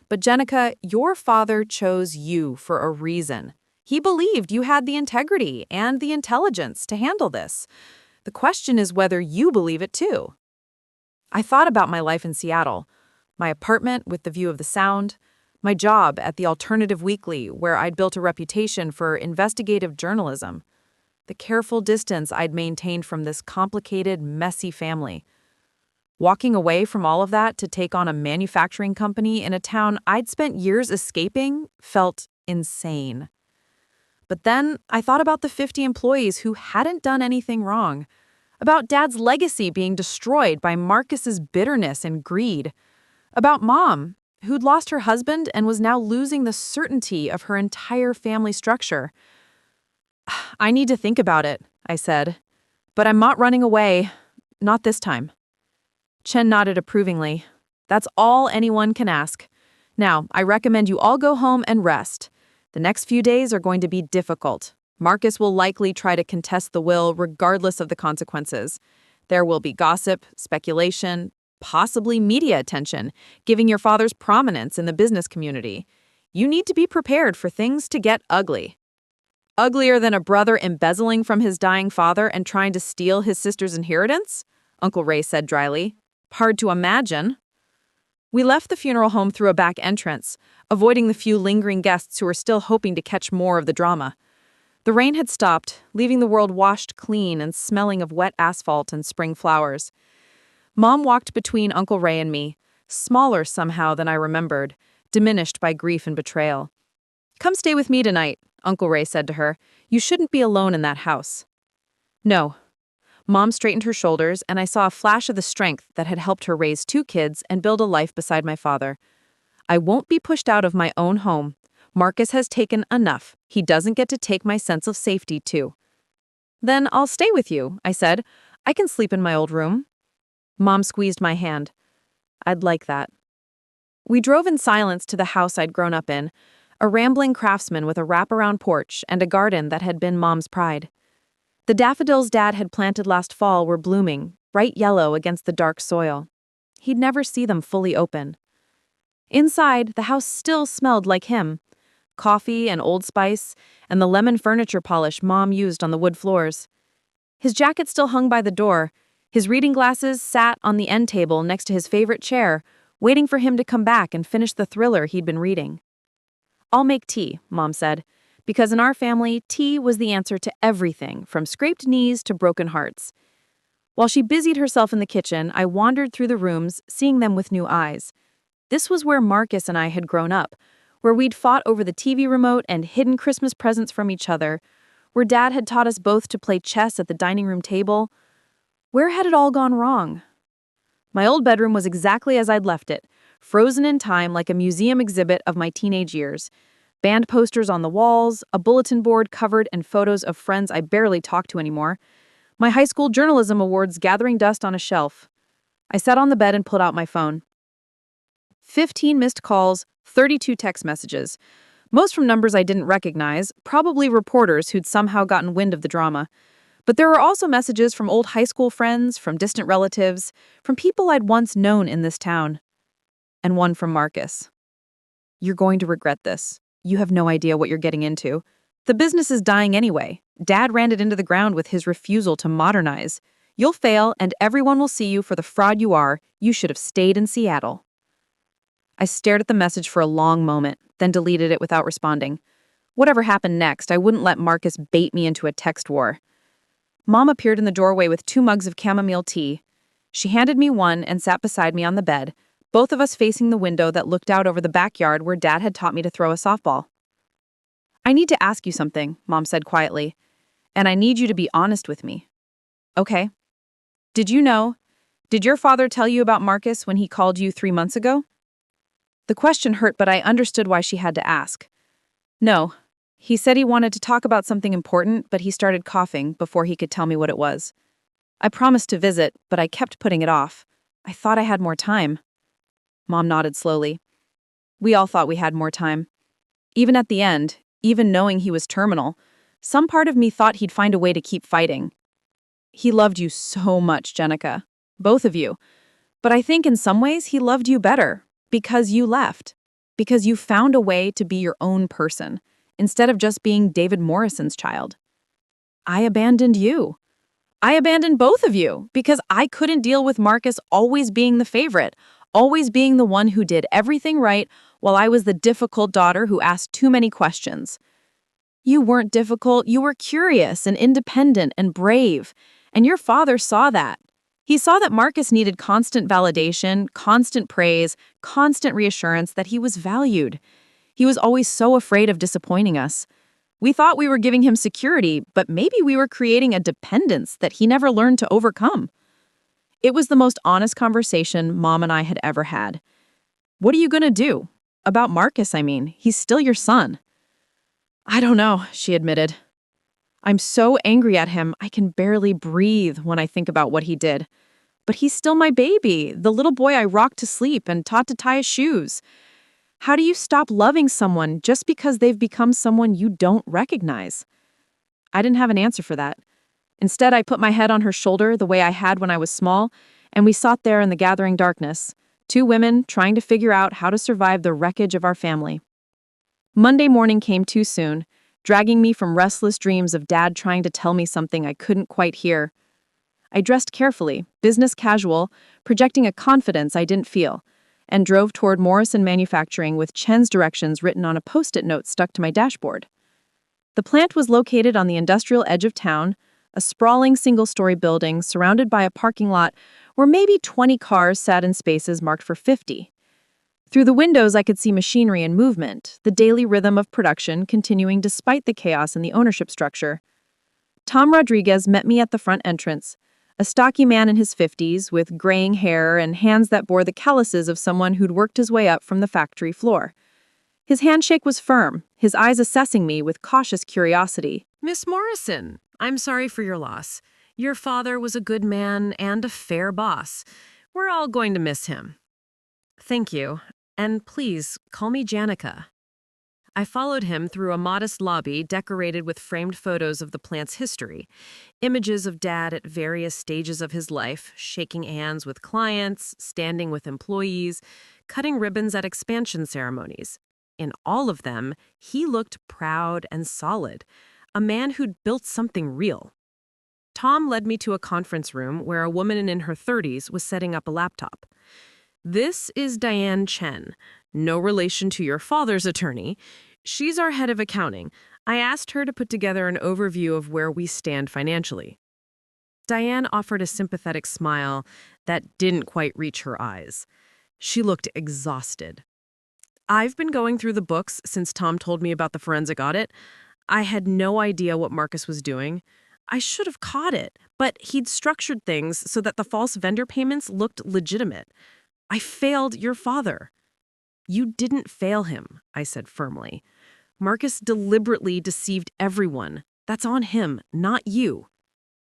But Jenica, your father chose you for a reason. He believed you had the integrity and the intelligence to handle this. The question is whether you believe it too. I thought about my life in Seattle, my apartment with the view of the Sound, my job at the Alternative Weekly where I'd built a reputation for investigative journalism, the careful distance I'd maintained from this complicated, messy family. Walking away from all of that to take on a manufacturing company in a town I'd spent years escaping felt insane. But then I thought about the 50 employees who hadn't done anything wrong, about Dad's legacy being destroyed by Marcus's bitterness and greed, about Mom, who'd lost her husband and was now losing the certainty of her entire family structure. I need to think about it, I said, but I'm not running away, not this time. Chen nodded approvingly. That's all anyone can ask. Now, I recommend you all go home and rest. The next few days are going to be difficult. Marcus will likely try to contest the will regardless of the consequences. There will be gossip, speculation, possibly media attention, giving your father's prominence in the business community. You need to be prepared for things to get ugly. Uglier than a brother embezzling from his dying father and trying to steal his sister's inheritance? Uncle Ray said dryly. Hard to imagine. We left the funeral home through a back entrance, avoiding the few lingering guests who were still hoping to catch more of the drama. The rain had stopped, leaving the world washed clean and smelling of wet asphalt and spring flowers. Mom walked between Uncle Ray and me, smaller somehow than I remembered, diminished by grief and betrayal. Come stay with me tonight, Uncle Ray said to her. You shouldn't be alone in that house. No. Mom straightened her shoulders, and I saw a flash of the strength that had helped her raise 2 kids and build a life beside my father. I won't be pushed out of my own home. Marcus has taken enough. He doesn't get to take my sense of safety, too. Then I'll stay with you, I said. I can sleep in my old room. Mom squeezed my hand. I'd like that. We drove in silence to the house I'd grown up in, a rambling craftsman with a wraparound porch and a garden that had been Mom's pride. The daffodils Dad had planted last fall were blooming, bright yellow against the dark soil. He'd never see them fully open. Inside, the house still smelled like him. Coffee and Old Spice, and the lemon furniture polish Mom used on the wood floors. His jacket still hung by the door. His reading glasses sat on the end table next to his favorite chair, waiting for him to come back and finish the thriller he'd been reading. "I'll make tea," Mom said, because in our family, tea was the answer to everything, from scraped knees to broken hearts. While she busied herself in the kitchen, I wandered through the rooms, seeing them with new eyes. This was where Marcus and I had grown up, where we'd fought over the TV remote and hidden Christmas presents from each other, where Dad had taught us both to play chess at the dining room table. Where had it all gone wrong? My old bedroom was exactly as I'd left it, frozen in time like a museum exhibit of my teenage years. Band posters on the walls, a bulletin board covered in photos of friends I barely talked to anymore, my high school journalism awards gathering dust on a shelf. I sat on the bed and pulled out my phone. 15 missed calls, 32 text messages. Most from numbers I didn't recognize, probably reporters who'd somehow gotten wind of the drama. But there were also messages from old high school friends, from distant relatives, from people I'd once known in this town. And one from Marcus. "You're going to regret this. You have no idea what you're getting into. The business is dying anyway. Dad ran it into the ground with his refusal to modernize. You'll fail, and everyone will see you for the fraud you are. You should have stayed in Seattle." I stared at the message for a long moment, then deleted it without responding. Whatever happened next, I wouldn't let Marcus bait me into a text war. Mom appeared in the doorway with 2 mugs of chamomile tea. She handed me one and sat beside me on the bed, both of us facing the window that looked out over the backyard where Dad had taught me to throw a softball. "I need to ask you something," Mom said quietly, "and I need you to be honest with me." "Okay. Did your father tell you about Marcus when he called you 3 months ago?" The question hurt, but I understood why she had to ask. "No. He said he wanted to talk about something important, but he started coughing before he could tell me what it was. I promised to visit, but I kept putting it off. I thought I had more time." Mom nodded slowly. We all thought we had more time. Even at the end, even knowing he was terminal, some part of me thought he'd find a way to keep fighting. He loved you so much, Jenica. Both of you. But I think in some ways he loved you better, because you left. Because you found a way to be your own person, instead of just being David Morrison's child. I abandoned you. I abandoned both of you, because I couldn't deal with Marcus always being the favorite, always being the one who did everything right, while I was the difficult daughter who asked too many questions. You weren't difficult, you were curious and independent and brave, and your father saw that. He saw that Marcus needed constant validation, constant praise, constant reassurance that he was valued. He was always so afraid of disappointing us. We thought we were giving him security, but maybe we were creating a dependence that he never learned to overcome. It was the most honest conversation Mom and I had ever had. "What are you going to do? About Marcus, I mean. He's still your son." "I don't know," she admitted. "I'm so angry at him, I can barely breathe when I think about what he did. But he's still my baby, the little boy I rocked to sleep and taught to tie his shoes. How do you stop loving someone just because they've become someone you don't recognize?" I didn't have an answer for that. Instead, I put my head on her shoulder the way I had when I was small, and we sat there in the gathering darkness, 2 women trying to figure out how to survive the wreckage of our family. Monday morning came too soon, dragging me from restless dreams of Dad trying to tell me something I couldn't quite hear. I dressed carefully, business casual, projecting a confidence I didn't feel, and drove toward Morrison Manufacturing with Chen's directions written on a post-it note stuck to my dashboard. The plant was located on the industrial edge of town, a sprawling single-story building surrounded by a parking lot where maybe 20 cars sat in spaces marked for 50. Through the windows, I could see machinery and movement, the daily rhythm of production continuing despite the chaos in the ownership structure. Tom Rodriguez met me at the front entrance, a stocky man in his 50s with graying hair and hands that bore the calluses of someone who'd worked his way up from the factory floor. His handshake was firm, his eyes assessing me with cautious curiosity. "Miss Morrison, I'm sorry for your loss. Your father was a good man and a fair boss. We're all going to miss him." "Thank you. And please, call me Jenica. I followed him through a modest lobby decorated with framed photos of the plant's history, images of Dad at various stages of his life, shaking hands with clients, standing with employees, cutting ribbons at expansion ceremonies. In all of them, he looked proud and solid, a man who'd built something real. Tom led me to a conference room where a woman in her 30s was setting up a laptop. This is Diane Chen, no relation to your father's attorney. She's our head of accounting. I asked her to put together an overview of where we stand financially. Diane offered a sympathetic smile that didn't quite reach her eyes. She looked exhausted. I've been going through the books since Tom told me about the forensic audit. I had no idea what Marcus was doing. I should have caught it, but he'd structured things so that the false vendor payments looked legitimate. I failed your father. You didn't fail him, I said firmly. Marcus deliberately deceived everyone. That's on him, not you.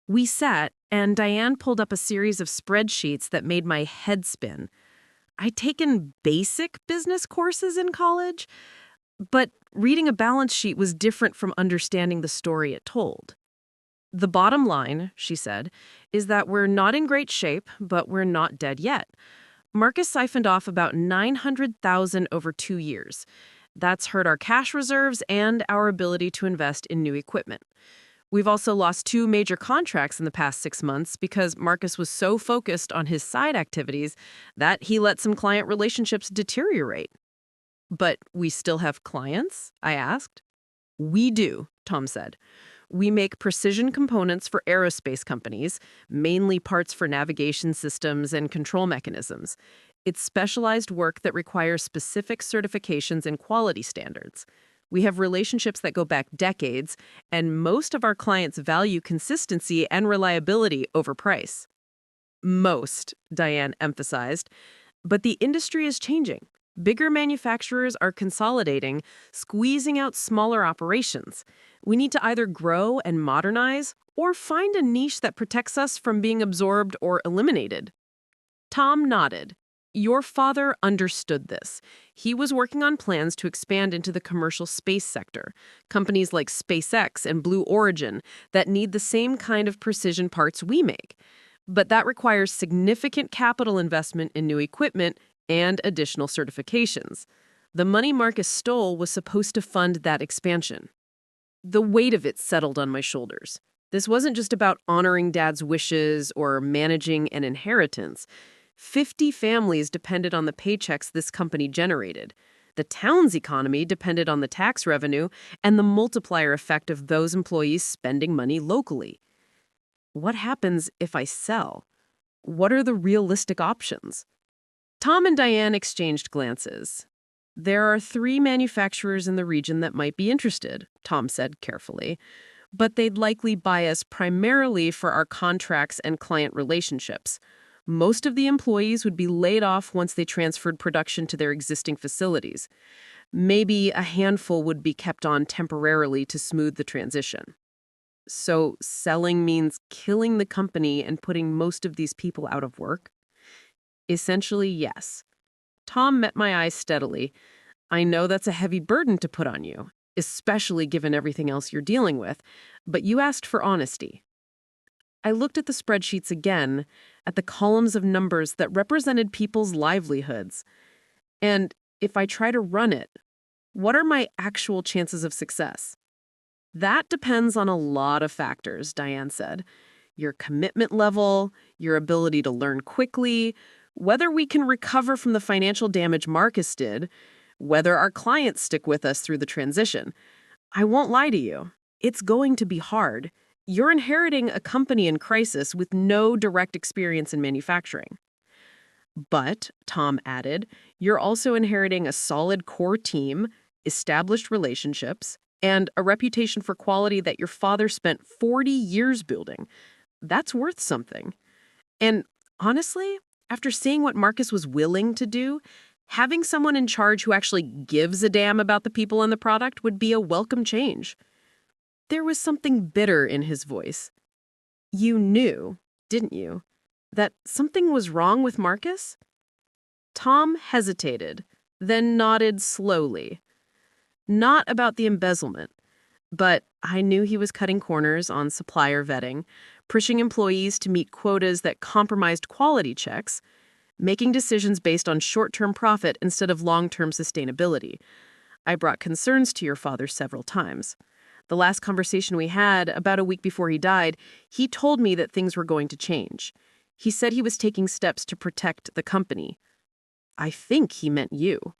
We sat, and Diane pulled up a series of spreadsheets that made my head spin. I'd taken basic business courses in college, but reading a balance sheet was different from understanding the story it told. The bottom line, she said, is that we're not in great shape, but we're not dead yet. Marcus siphoned off about $900,000 over 2 years. That's hurt our cash reserves and our ability to invest in new equipment. We've also lost 2 major contracts in the past 6 months because Marcus was so focused on his side activities that he let some client relationships deteriorate. But we still have clients? I asked. We do, Tom said. We make precision components for aerospace companies, mainly parts for navigation systems and control mechanisms. It's specialized work that requires specific certifications and quality standards. We have relationships that go back decades, and most of our clients value consistency and reliability over price. Most, Diane emphasized. But the industry is changing. Bigger manufacturers are consolidating, squeezing out smaller operations. We need to either grow and modernize or find a niche that protects us from being absorbed or eliminated. Tom nodded. Your father understood this. He was working on plans to expand into the commercial space sector, companies like SpaceX and Blue Origin that need the same kind of precision parts we make. But that requires significant capital investment in new equipment and additional certifications. The money Marcus stole was supposed to fund that expansion. The weight of it settled on my shoulders. This wasn't just about honoring Dad's wishes or managing an inheritance. 50 families depended on the paychecks this company generated. The town's economy depended on the tax revenue and the multiplier effect of those employees spending money locally. What happens if I sell? What are the realistic options? Tom and Diane exchanged glances. There are 3 manufacturers in the region that might be interested, Tom said carefully, but they'd likely buy us primarily for our contracts and client relationships. Most of the employees would be laid off once they transferred production to their existing facilities. Maybe a handful would be kept on temporarily to smooth the transition. So selling means killing the company and putting most of these people out of work? Essentially, yes. Tom met my eyes steadily. I know that's a heavy burden to put on you, especially given everything else you're dealing with, but you asked for honesty. I looked at the spreadsheets again, at the columns of numbers that represented people's livelihoods. And if I try to run it, what are my actual chances of success? That depends on a lot of factors, Diane said. Your commitment level, your ability to learn quickly, whether we can recover from the financial damage Marcus did, whether our clients stick with us through the transition. I won't lie to you. It's going to be hard. You're inheriting a company in crisis with no direct experience in manufacturing. But, Tom added, you're also inheriting a solid core team, established relationships, and a reputation for quality that your father spent 40 years building. That's worth something. And honestly, after seeing what Marcus was willing to do, having someone in charge who actually gives a damn about the people and the product would be a welcome change. There was something bitter in his voice. You knew, didn't you, that something was wrong with Marcus? Tom hesitated, then nodded slowly. Not about the embezzlement, but I knew he was cutting corners on supplier vetting, pushing employees to meet quotas that compromised quality checks, making decisions based on short-term profit instead of long-term sustainability. I brought concerns to your father several times. The last conversation we had, about a week before he died, he told me that things were going to change. He said he was taking steps to protect the company. I think he meant you.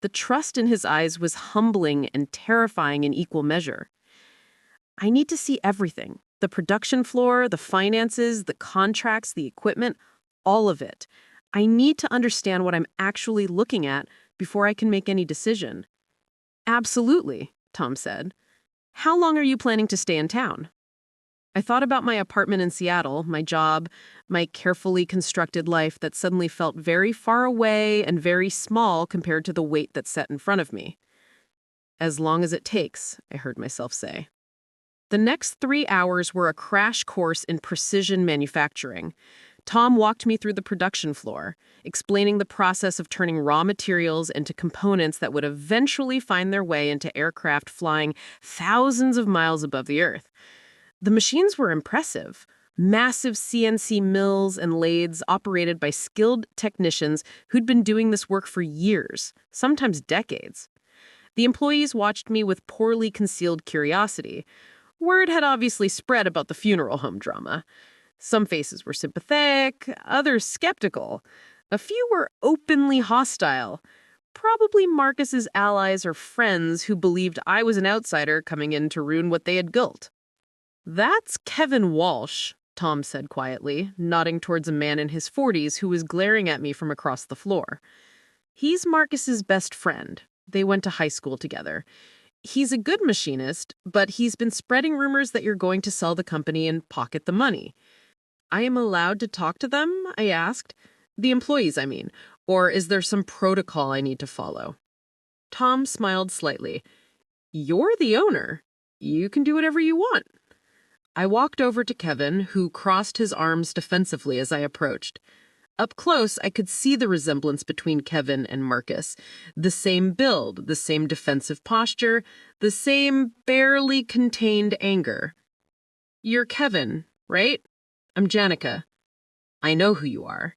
The trust in his eyes was humbling and terrifying in equal measure. I need to see everything. The production floor, the finances, the contracts, the equipment, all of it. I need to understand what I'm actually looking at before I can make any decision. Absolutely, Tom said. How long are you planning to stay in town? I thought about my apartment in Seattle, my job, my carefully constructed life that suddenly felt very far away and very small compared to the weight that's set in front of me. As long as it takes, I heard myself say. The next 3 hours were a crash course in precision manufacturing. Tom walked me through the production floor, explaining the process of turning raw materials into components that would eventually find their way into aircraft flying thousands of miles above the Earth. The machines were impressive. Massive CNC mills and lathes operated by skilled technicians who'd been doing this work for years, sometimes decades. The employees watched me with poorly concealed curiosity. Word had obviously spread about the funeral home drama. Some faces were sympathetic, others skeptical. A few were openly hostile. Probably Marcus's allies or friends who believed I was an outsider coming in to ruin what they had built. That's Kevin Walsh, Tom said quietly, nodding towards a man in his 40s who was glaring at me from across the floor. He's Marcus's best friend. They went to high school together. He's a good machinist, but he's been spreading rumors that you're going to sell the company and pocket the money. I am allowed to talk to them? I asked. The employees, I mean. Or is there some protocol I need to follow? Tom smiled slightly. You're the owner. You can do whatever you want. I walked over to Kevin, who crossed his arms defensively as I approached. Up close, I could see the resemblance between Kevin and Marcus. The same build, the same defensive posture, the same barely contained anger. You're Kevin, right? I'm Jenica. I know who you are.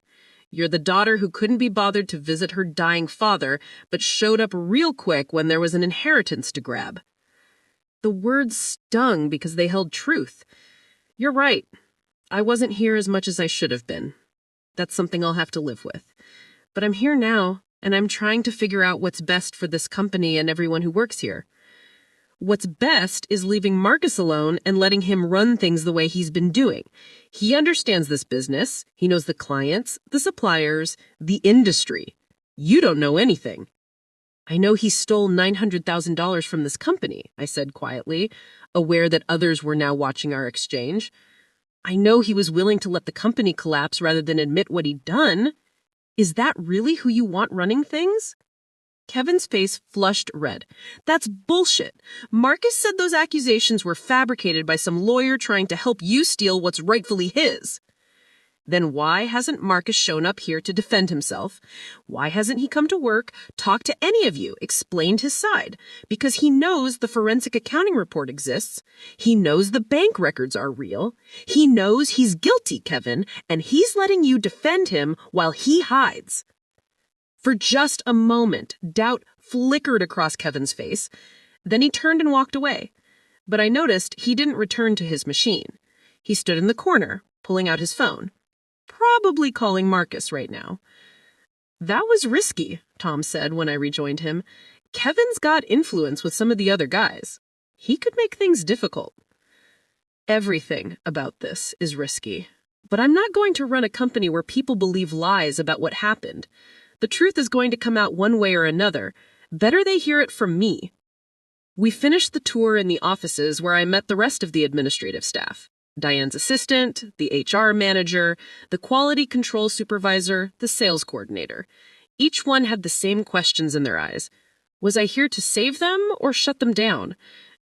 You're the daughter who couldn't be bothered to visit her dying father, but showed up real quick when there was an inheritance to grab. The words stung because they held truth. You're right. I wasn't here as much as I should have been. That's something I'll have to live with. But I'm here now, and I'm trying to figure out what's best for this company and everyone who works here. What's best is leaving Marcus alone and letting him run things the way he's been doing. He understands this business. He knows the clients, the suppliers, the industry. You don't know anything. I know he stole $900,000 from this company, I said quietly, aware that others were now watching our exchange. I know he was willing to let the company collapse rather than admit what he'd done. Is that really who you want running things? Kevin's face flushed red. That's bullshit. Marcus said those accusations were fabricated by some lawyer trying to help you steal what's rightfully his. Then why hasn't Marcus shown up here to defend himself? Why hasn't he come to work, talked to any of you, explained his side? Because he knows the forensic accounting report exists. He knows the bank records are real. He knows he's guilty, Kevin, and he's letting you defend him while he hides. For just a moment, doubt flickered across Kevin's face. Then he turned and walked away. But I noticed he didn't return to his machine. He stood in the corner, pulling out his phone. Probably calling Marcus right now. That was risky, Tom said when I rejoined him. Kevin's got influence with some of the other guys. He could make things difficult. Everything about this is risky. But I'm not going to run a company where people believe lies about what happened. The truth is going to come out one way or another. Better they hear it from me. We finished the tour in the offices where I met the rest of the administrative staff. Diane's assistant, the HR manager, the quality control supervisor, the sales coordinator. Each one had the same questions in their eyes. Was I here to save them or shut them down?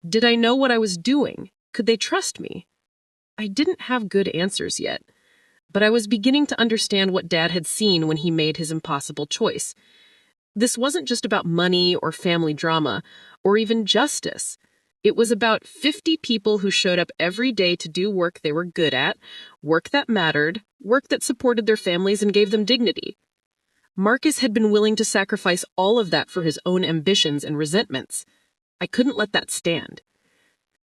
Did I know what I was doing? Could they trust me? I didn't have good answers yet, but I was beginning to understand what Dad had seen when he made his impossible choice. This wasn't just about money or family drama, or even justice. It was about 50 people who showed up every day to do work they were good at, work that mattered, work that supported their families and gave them dignity. Marcus had been willing to sacrifice all of that for his own ambitions and resentments. I couldn't let that stand.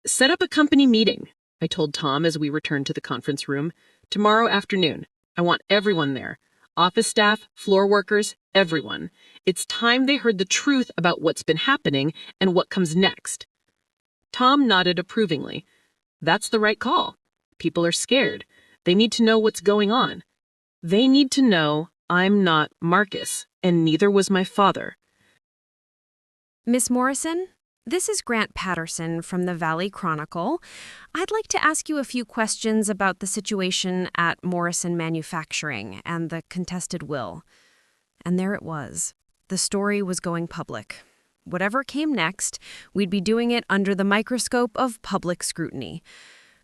"Set up a company meeting," I told Tom as we returned to the conference room. "Tomorrow afternoon. I want everyone there. Office staff, floor workers, everyone. It's time they heard the truth about what's been happening and what comes next." Tom nodded approvingly. "That's the right call. People are scared. They need to know what's going on. They need to know I'm not Marcus, and neither was my father." Miss Morrison, this is Grant Patterson from the Valley Chronicle. I'd like to ask you a few questions about the situation at Morrison Manufacturing and the contested will. And there it was. The story was going public. Whatever came next, we'd be doing it under the microscope of public scrutiny.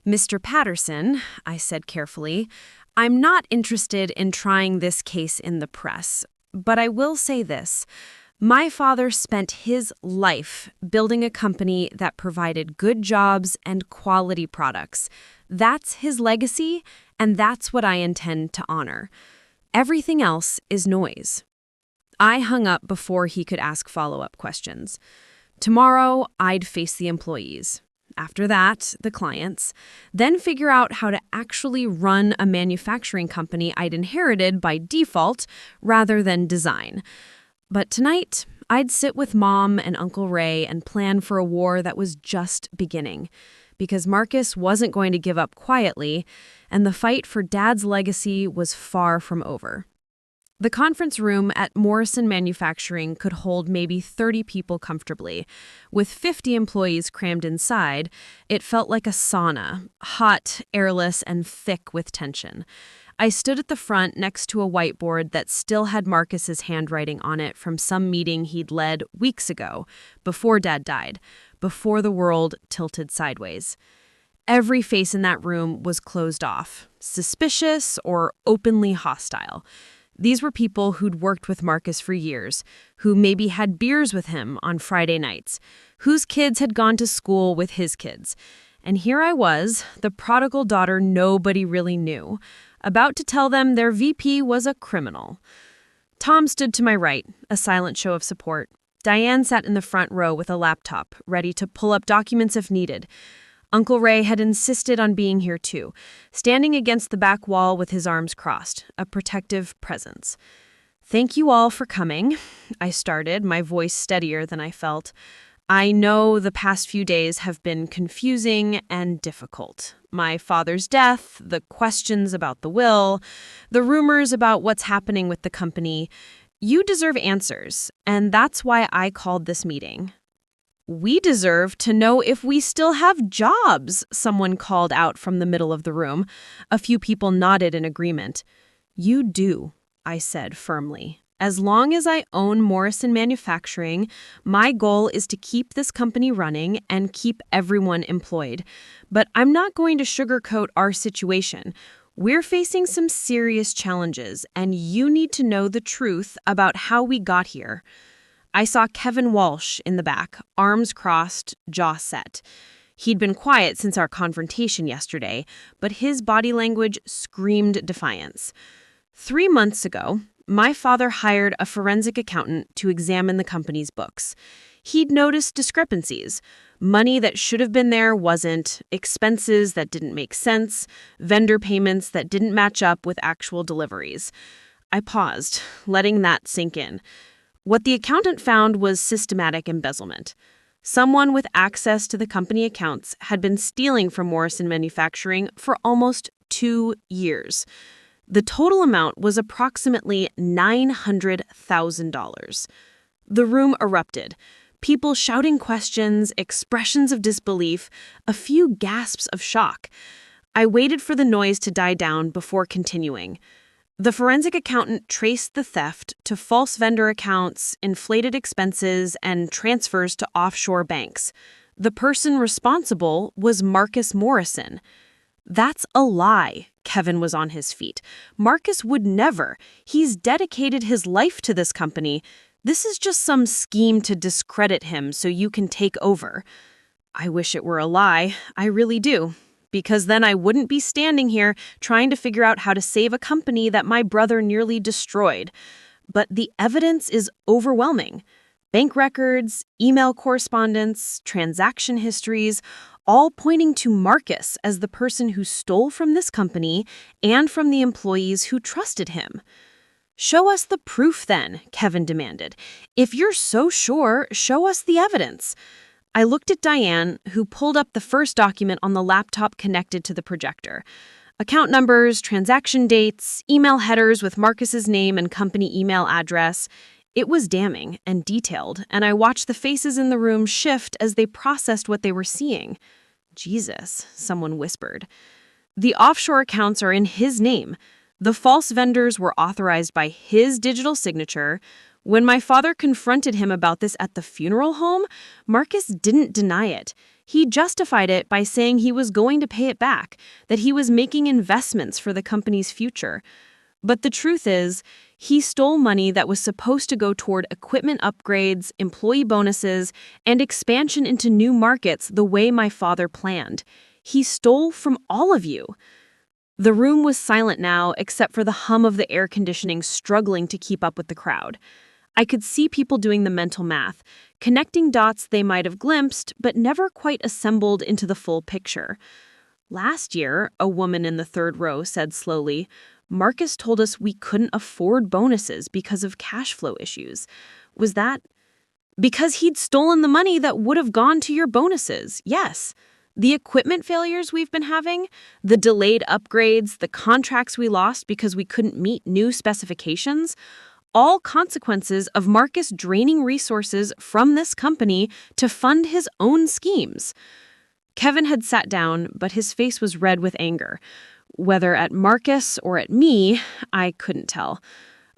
"Mr. Patterson," I said carefully, "I'm not interested in trying this case in the press, but I will say this. My father spent his life building a company that provided good jobs and quality products. That's his legacy, and that's what I intend to honor. Everything else is noise." I hung up before he could ask follow-up questions. Tomorrow, I'd face the employees. After that, the clients. Then figure out how to actually run a manufacturing company I'd inherited by default rather than design. But tonight, I'd sit with Mom and Uncle Ray and plan for a war that was just beginning. Because Marcus wasn't going to give up quietly, and the fight for Dad's legacy was far from over. The conference room at Morrison Manufacturing could hold maybe 30 people comfortably. With 50 employees crammed inside, it felt like a sauna, hot, airless, and thick with tension. I stood at the front next to a whiteboard that still had Marcus's handwriting on it from some meeting he'd led weeks ago, before Dad died, before the world tilted sideways. Every face in that room was closed off, suspicious or openly hostile. These were people who'd worked with Marcus for years, who maybe had beers with him on Friday nights, whose kids had gone to school with his kids. And here I was, the prodigal daughter nobody really knew, about to tell them their VP was a criminal. Tom stood to my right, a silent show of support. Diane sat in the front row with a laptop, ready to pull up documents if needed. Uncle Ray had insisted on being here too, standing against the back wall with his arms crossed, a protective presence. "Thank you all for coming," I started, my voice steadier than I felt. "I know the past few days have been confusing and difficult. My father's death, the questions about the will, the rumors about what's happening with the company. You deserve answers, and that's why I called this meeting." "We deserve to know if we still have jobs," someone called out from the middle of the room. A few people nodded in agreement. "You do," I said firmly. "As long as I own Morrison Manufacturing, my goal is to keep this company running and keep everyone employed. But I'm not going to sugarcoat our situation. We're facing some serious challenges, and you need to know the truth about how we got here." I saw Kevin Walsh in the back, arms crossed, jaw set. He'd been quiet since our confrontation yesterday, but his body language screamed defiance. 3 months ago, my father hired a forensic accountant to examine the company's books. He'd noticed discrepancies. Money that should have been there wasn't, expenses that didn't make sense, vendor payments that didn't match up with actual deliveries. I paused, letting that sink in. What the accountant found was systematic embezzlement. Someone with access to the company accounts had been stealing from Morrison Manufacturing for almost 2 years. The total amount was approximately $900,000. The room erupted. People shouting questions, expressions of disbelief, a few gasps of shock. I waited for the noise to die down before continuing. The forensic accountant traced the theft to false vendor accounts, inflated expenses, and transfers to offshore banks. The person responsible was Marcus Morrison. "That's a lie." Kevin was on his feet. "Marcus would never. He's dedicated his life to this company. This is just some scheme to discredit him so you can take over. I wish it were a lie. I really do. Because then I wouldn't be standing here trying to figure out how to save a company that my brother nearly destroyed. But the evidence is overwhelming. Bank records, email correspondence, transaction histories, all pointing to Marcus as the person who stole from this company and from the employees who trusted him. Show us the proof then, Kevin demanded. If you're so sure, show us the evidence. I looked at Diane, who pulled up the first document on the laptop connected to the projector. Account numbers, transaction dates, email headers with Marcus's name and company email address. It was damning and detailed, and I watched the faces in the room shift as they processed what they were seeing. Jesus, someone whispered. The offshore accounts are in his name. The false vendors were authorized by his digital signature. When my father confronted him about this at the funeral home, Marcus didn't deny it. He justified it by saying he was going to pay it back, that he was making investments for the company's future. But the truth is, he stole money that was supposed to go toward equipment upgrades, employee bonuses, and expansion into new markets the way my father planned. He stole from all of you. The room was silent now, except for the hum of the air conditioning struggling to keep up with the crowd. I could see people doing the mental math, connecting dots they might have glimpsed, but never quite assembled into the full picture. Last year, a woman in the third row said slowly, Marcus told us we couldn't afford bonuses because of cash flow issues. Was that because he'd stolen the money that would have gone to your bonuses? Yes. The equipment failures we've been having, the delayed upgrades, the contracts we lost because we couldn't meet new specifications, all consequences of Marcus draining resources from this company to fund his own schemes. Kevin had sat down, but his face was red with anger. Whether at Marcus or at me, I couldn't tell.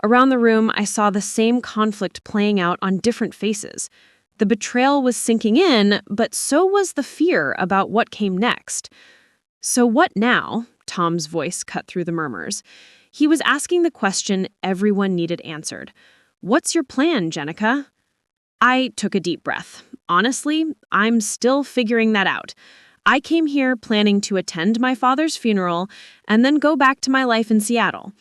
Around the room, I saw the same conflict playing out on different faces. The betrayal was sinking in, but so was the fear about what came next. So what now? Tom's voice cut through the murmurs. He was asking the question everyone needed answered. What's your plan, Jenica? I took a deep breath. Honestly, I'm still figuring that out. I came here planning to attend my father's funeral and then go back to my life in Seattle.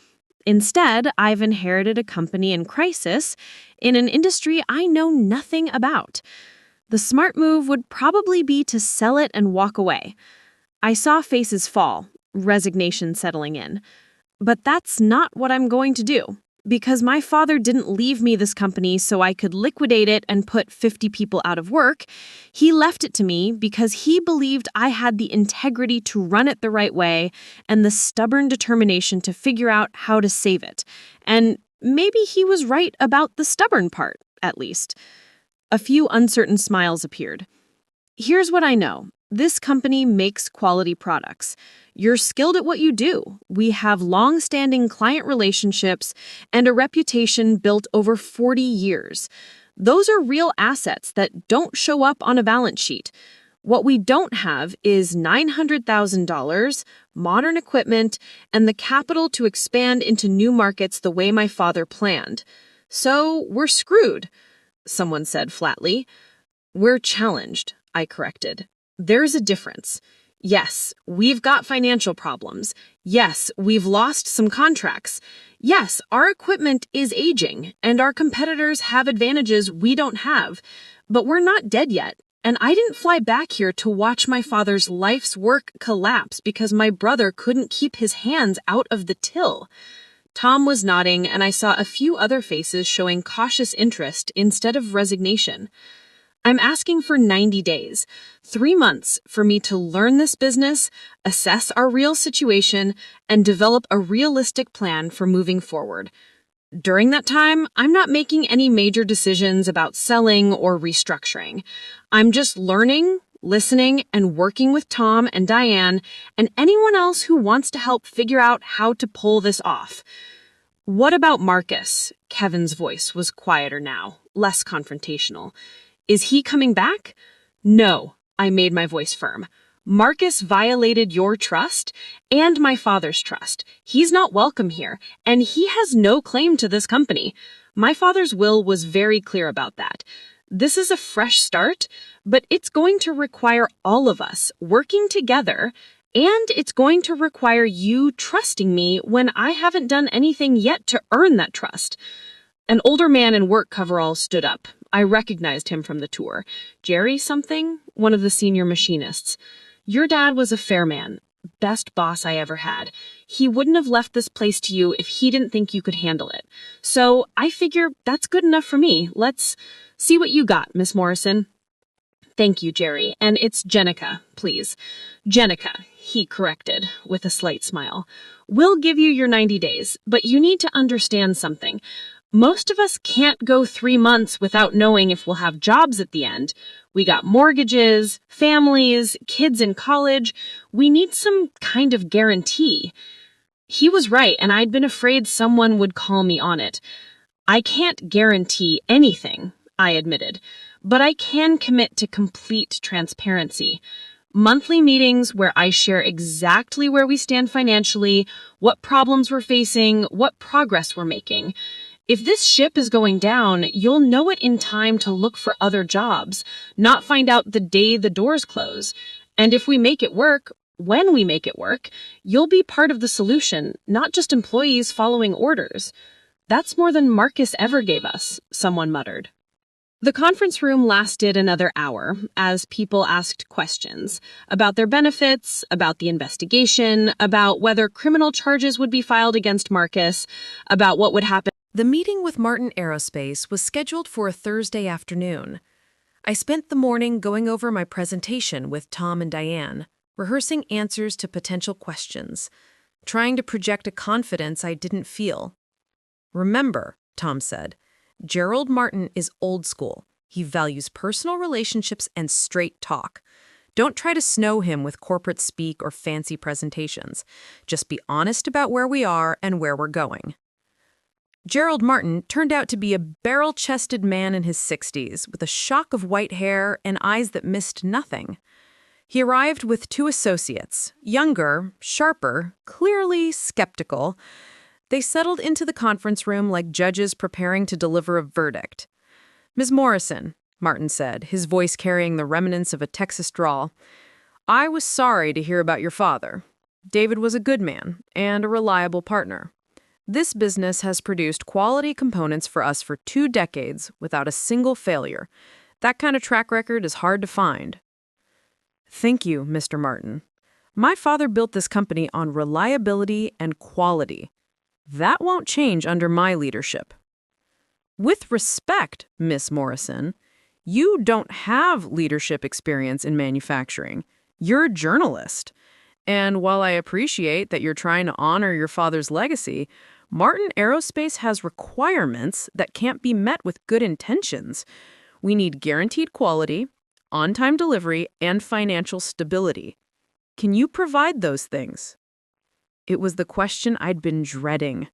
Instead, I've inherited a company in crisis in an industry I know nothing about. The smart move would probably be to sell it and walk away. I saw faces fall, resignation settling in. But that's not what I'm going to do, because my father didn't leave me this company so I could liquidate it and put 50 people out of work. He left it to me because he believed I had the integrity to run it the right way and the stubborn determination to figure out how to save it. And maybe he was right about the stubborn part, at least. A few uncertain smiles appeared. Here's what I know. This company makes quality products. You're skilled at what you do. We have long-standing client relationships and a reputation built over 40 years. Those are real assets that don't show up on a balance sheet. What we don't have is $900,000, modern equipment, and the capital to expand into new markets the way my father planned. So we're screwed, someone said flatly. We're challenged, I corrected. There's a difference. Yes, we've got financial problems. Yes, we've lost some contracts. Yes, our equipment is aging, and our competitors have advantages we don't have. But we're not dead yet, and I didn't fly back here to watch my father's life's work collapse because my brother couldn't keep his hands out of the till. Tom was nodding, and I saw a few other faces showing cautious interest instead of resignation. I'm asking for 90 days, 3 months for me to learn this business, assess our real situation, and develop a realistic plan for moving forward. During that time, I'm not making any major decisions about selling or restructuring. I'm just learning, listening, and working with Tom and Diane and anyone else who wants to help figure out how to pull this off. What about Marcus? Kevin's voice was quieter now, less confrontational. Is he coming back? No, I made my voice firm. Marcus violated your trust and my father's trust. He's not welcome here, and he has no claim to this company. My father's will was very clear about that. This is a fresh start, but it's going to require all of us working together, and it's going to require you trusting me when I haven't done anything yet to earn that trust. An older man in work coveralls stood up. I recognized him from the tour. Jerry something? One of the senior machinists. Your dad was a fair man. Best boss I ever had. He wouldn't have left this place to you if he didn't think you could handle it. So I figure that's good enough for me. Let's see what you got, Miss Morrison. Thank you, Jerry. And it's Jenica, please. Jenica, he corrected with a slight smile. We'll give you your 90 days, but you need to understand something. Most of us can't go 3 months without knowing if we'll have jobs at the end. We got mortgages, families, kids in college. We need some kind of guarantee. He was right, and I'd been afraid someone would call me on it. I can't guarantee anything, I admitted, but I can commit to complete transparency. Monthly meetings where I share exactly where we stand financially, what problems we're facing, what progress we're making. If this ship is going down, you'll know it in time to look for other jobs, not find out the day the doors close. And if we make it work, when we make it work, you'll be part of the solution, not just employees following orders. That's more than Marcus ever gave us, someone muttered. The conference room lasted another hour as people asked questions about their benefits, about the investigation, about whether criminal charges would be filed against Marcus, about what would happen. The meeting with Martin Aerospace was scheduled for a Thursday afternoon. I spent the morning going over my presentation with Tom and Diane, rehearsing answers to potential questions, trying to project a confidence I didn't feel. Remember, Tom said, Gerald Martin is old school. He values personal relationships and straight talk. Don't try to snow him with corporate speak or fancy presentations. Just be honest about where we are and where we're going. Gerald Martin turned out to be a barrel-chested man in his 60s with a shock of white hair and eyes that missed nothing. He arrived with 2 associates, younger, sharper, clearly skeptical. They settled into the conference room like judges preparing to deliver a verdict. Ms. Morrison, Martin said, his voice carrying the remnants of a Texas drawl, I was sorry to hear about your father. David was a good man and a reliable partner. This business has produced quality components for us for 2 decades without a single failure. That kind of track record is hard to find. Thank you, Mr. Martin. My father built this company on reliability and quality. That won't change under my leadership. With respect, Miss Morrison, you don't have leadership experience in manufacturing. You're a journalist. And while I appreciate that you're trying to honor your father's legacy, Martin Aerospace has requirements that can't be met with good intentions. We need guaranteed quality, on-time delivery, and financial stability. Can you provide those things? It was the question I'd been dreading.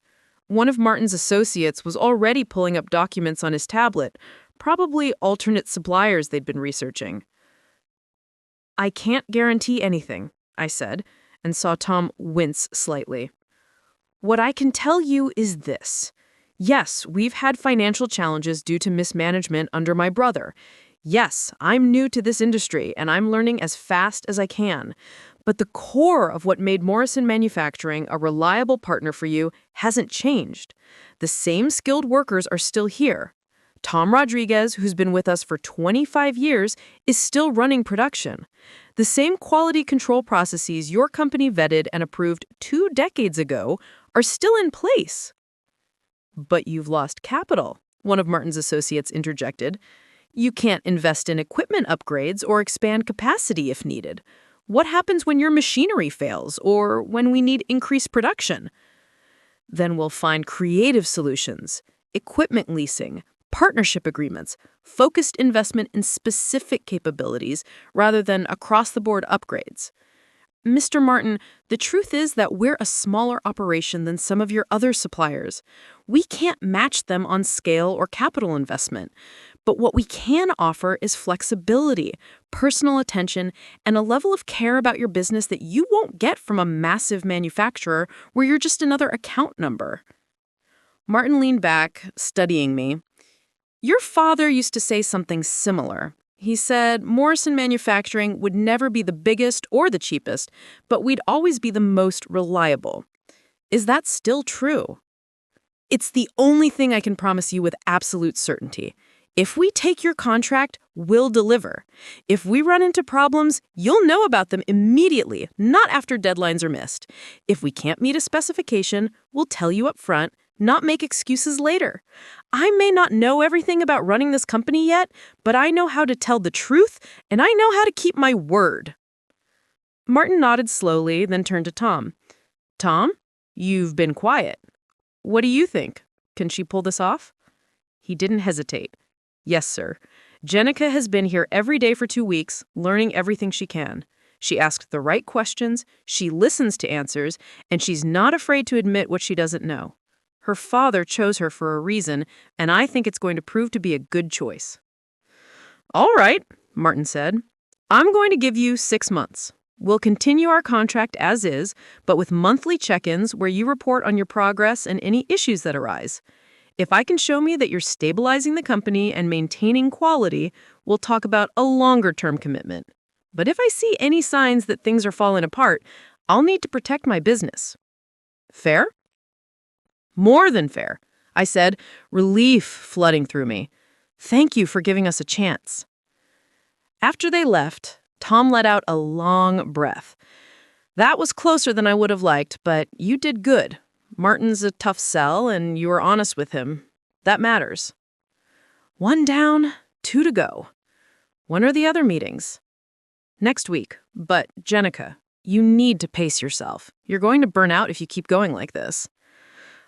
One of Martin's associates was already pulling up documents on his tablet, probably alternate suppliers they'd been researching. I can't guarantee anything, I said, and saw Tom wince slightly. What I can tell you is this. Yes, we've had financial challenges due to mismanagement under my brother. Yes, I'm new to this industry, and I'm learning as fast as I can. But the core of what made Morrison Manufacturing a reliable partner for you hasn't changed. The same skilled workers are still here. Tom Rodriguez, who's been with us for 25 years, is still running production. The same quality control processes your company vetted and approved 2 decades ago are still in place. But you've lost capital, one of Martin's associates interjected. You can't invest in equipment upgrades or expand capacity if needed. What happens when your machinery fails or when we need increased production? Then we'll find creative solutions, equipment leasing, partnership agreements, focused investment in specific capabilities rather than across-the-board upgrades. Mr. Martin, the truth is that we're a smaller operation than some of your other suppliers. We can't match them on scale or capital investment, But what we can offer is flexibility, personal attention, and a level of care about your business that you won't get from a massive manufacturer where you're just another account number. Martin leaned back, studying me. Your father used to say something similar. He said Morrison Manufacturing would never be the biggest or the cheapest, but we'd always be the most reliable. Is that still true? It's the only thing I can promise you with absolute certainty. If we take your contract, we'll deliver. If we run into problems, you'll know about them immediately, not after deadlines are missed. If we can't meet a specification, we'll tell you up front, not make excuses later. I may not know everything about running this company yet, but I know how to tell the truth, and I know how to keep my word. Martin nodded slowly, then turned to Tom. Tom, you've been quiet. What do you think? Can she pull this off? He didn't hesitate. Yes, sir. Jenica has been here every day for 2 weeks, learning everything she can. She asks the right questions, she listens to answers, and she's not afraid to admit what she doesn't know. Her father chose her for a reason, and I think it's going to prove to be a good choice. All right, Martin said. I'm going to give you 6 months. We'll continue our contract as is, but with monthly check-ins where you report on your progress and any issues that arise. If I can show me that you're stabilizing the company and maintaining quality, we'll talk about a longer-term commitment. But if I see any signs that things are falling apart, I'll need to protect my business. Fair? More than fair, I said, relief flooding through me. Thank you for giving us a chance. After they left, Tom let out a long breath. That was closer than I would have liked, but you did good. Martin's a tough sell, and you were honest with him. That matters. 1 down, 2 to go. When are the other meetings? Next week. But, Jenica, you need to pace yourself. You're going to burn out if you keep going like this.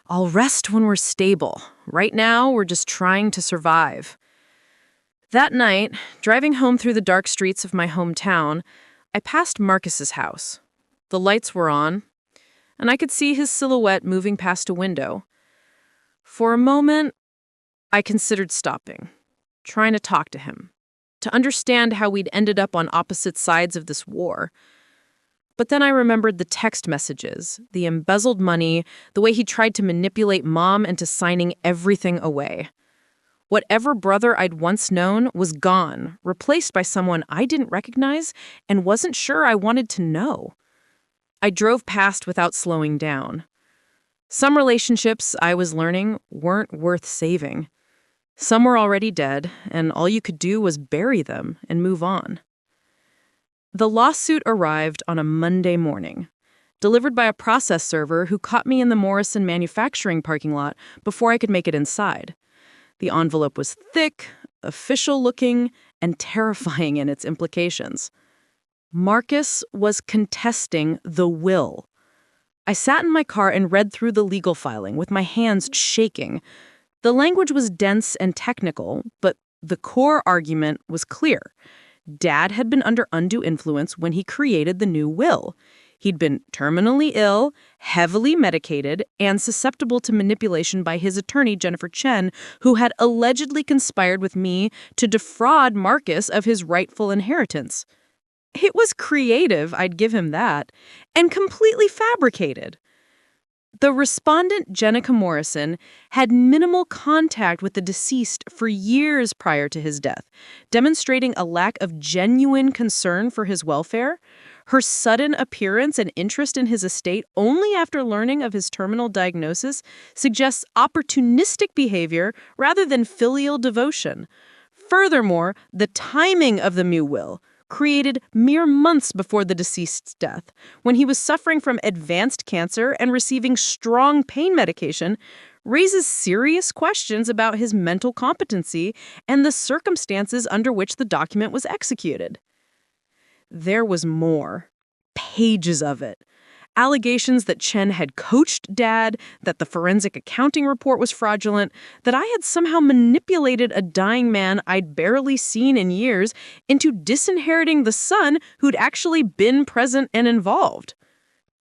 I'll rest when we're stable. Right now, we're just trying to survive. That night, driving home through the dark streets of my hometown, I passed Marcus's house. The lights were on, and I could see his silhouette moving past a window. For a moment, I considered stopping, trying to talk to him, to understand how we'd ended up on opposite sides of this war. But then I remembered the text messages, the embezzled money, the way he tried to manipulate Mom into signing everything away. Whatever brother I'd once known was gone, replaced by someone I didn't recognize and wasn't sure I wanted to know. I drove past without slowing down. Some relationships, I was learning, weren't worth saving. Some were already dead, and all you could do was bury them and move on. The lawsuit arrived on a Monday morning, delivered by a process server who caught me in the Morrison Manufacturing parking lot before I could make it inside. The envelope was thick, official-looking, and terrifying in its implications. Marcus was contesting the will. I sat in my car and read through the legal filing with my hands shaking. The language was dense and technical, but the core argument was clear. Dad had been under undue influence when he created the new will. He'd been terminally ill, heavily medicated, and susceptible to manipulation by his attorney, Jennifer Chen, who had allegedly conspired with me to defraud Marcus of his rightful inheritance. It was creative, I'd give him that, and completely fabricated. The respondent, Jenica Morrison, had minimal contact with the deceased for years prior to his death, demonstrating a lack of genuine concern for his welfare. Her sudden appearance and interest in his estate only after learning of his terminal diagnosis suggests opportunistic behavior rather than filial devotion. Furthermore, the timing of the new will, created mere months before the deceased's death, when he was suffering from advanced cancer and receiving strong pain medication, raises serious questions about his mental competency and the circumstances under which the document was executed. There was more. Pages of it. Allegations that Chen had coached Dad, that the forensic accounting report was fraudulent, that I had somehow manipulated a dying man I'd barely seen in years into disinheriting the son who'd actually been present and involved.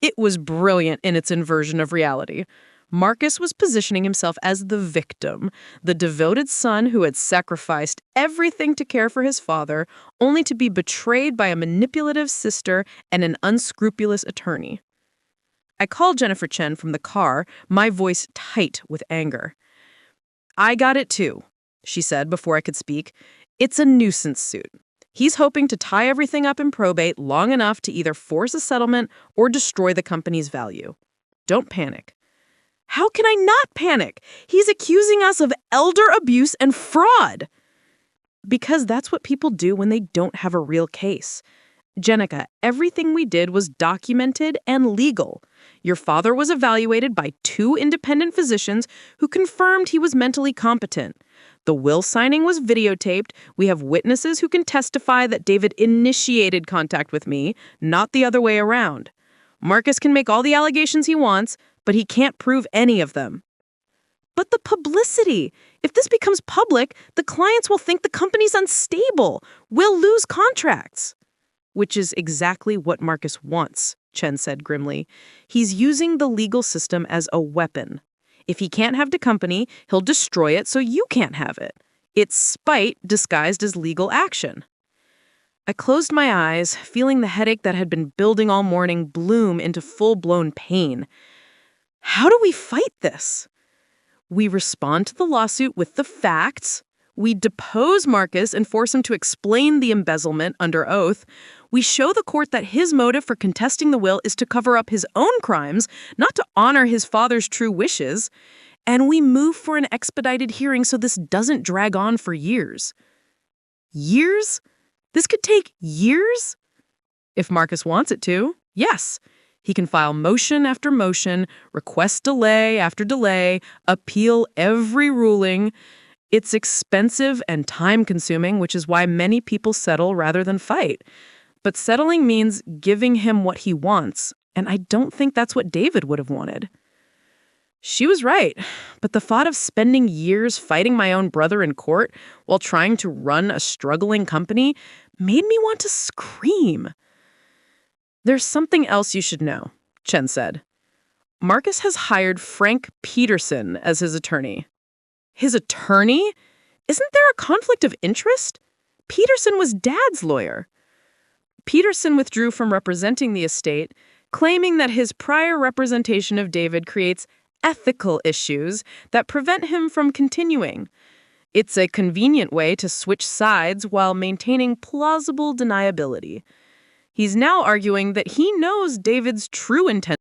It was brilliant in its inversion of reality. Marcus was positioning himself as the victim, the devoted son who had sacrificed everything to care for his father, only to be betrayed by a manipulative sister and an unscrupulous attorney. I called Jennifer Chen from the car, my voice tight with anger. "I got it too," she said before I could speak. "It's a nuisance suit. He's hoping to tie everything up in probate long enough to either force a settlement or destroy the company's value. Don't panic." "How can I not panic? He's accusing us of elder abuse and fraud." "Because that's what people do when they don't have a real case. Jenica, everything we did was documented and legal. Your father was evaluated by 2 independent physicians who confirmed he was mentally competent. The will signing was videotaped. We have witnesses who can testify that David initiated contact with me, not the other way around. Marcus can make all the allegations he wants, but he can't prove any of them." "But the publicity! If this becomes public, the clients will think the company's unstable. We'll lose contracts." "Which is exactly what Marcus wants," Chen said grimly. "He's using the legal system as a weapon. If he can't have the company, he'll destroy it so you can't have it. It's spite disguised as legal action." I closed my eyes, feeling the headache that had been building all morning bloom into full-blown pain. How do we fight this? We respond to the lawsuit with the facts. We depose Marcus and force him to explain the embezzlement under oath. We show the court that his motive for contesting the will is to cover up his own crimes, not to honor his father's true wishes. And we move for an expedited hearing so this doesn't drag on for years. Years? This could take years? If Marcus wants it to, yes. He can file motion after motion, request delay after delay, appeal every ruling. It's expensive and time-consuming, which is why many people settle rather than fight. But settling means giving him what he wants, and I don't think that's what David would have wanted. She was right, but the thought of spending years fighting my own brother in court while trying to run a struggling company made me want to scream. "There's something else you should know," Chen said. "Marcus has hired Frank Peterson as his attorney." "His attorney? Isn't there a conflict of interest? Peterson was Dad's lawyer." Peterson withdrew from representing the estate, claiming that his prior representation of David creates ethical issues that prevent him from continuing. It's a convenient way to switch sides while maintaining plausible deniability. He's now arguing that he knows David's true intention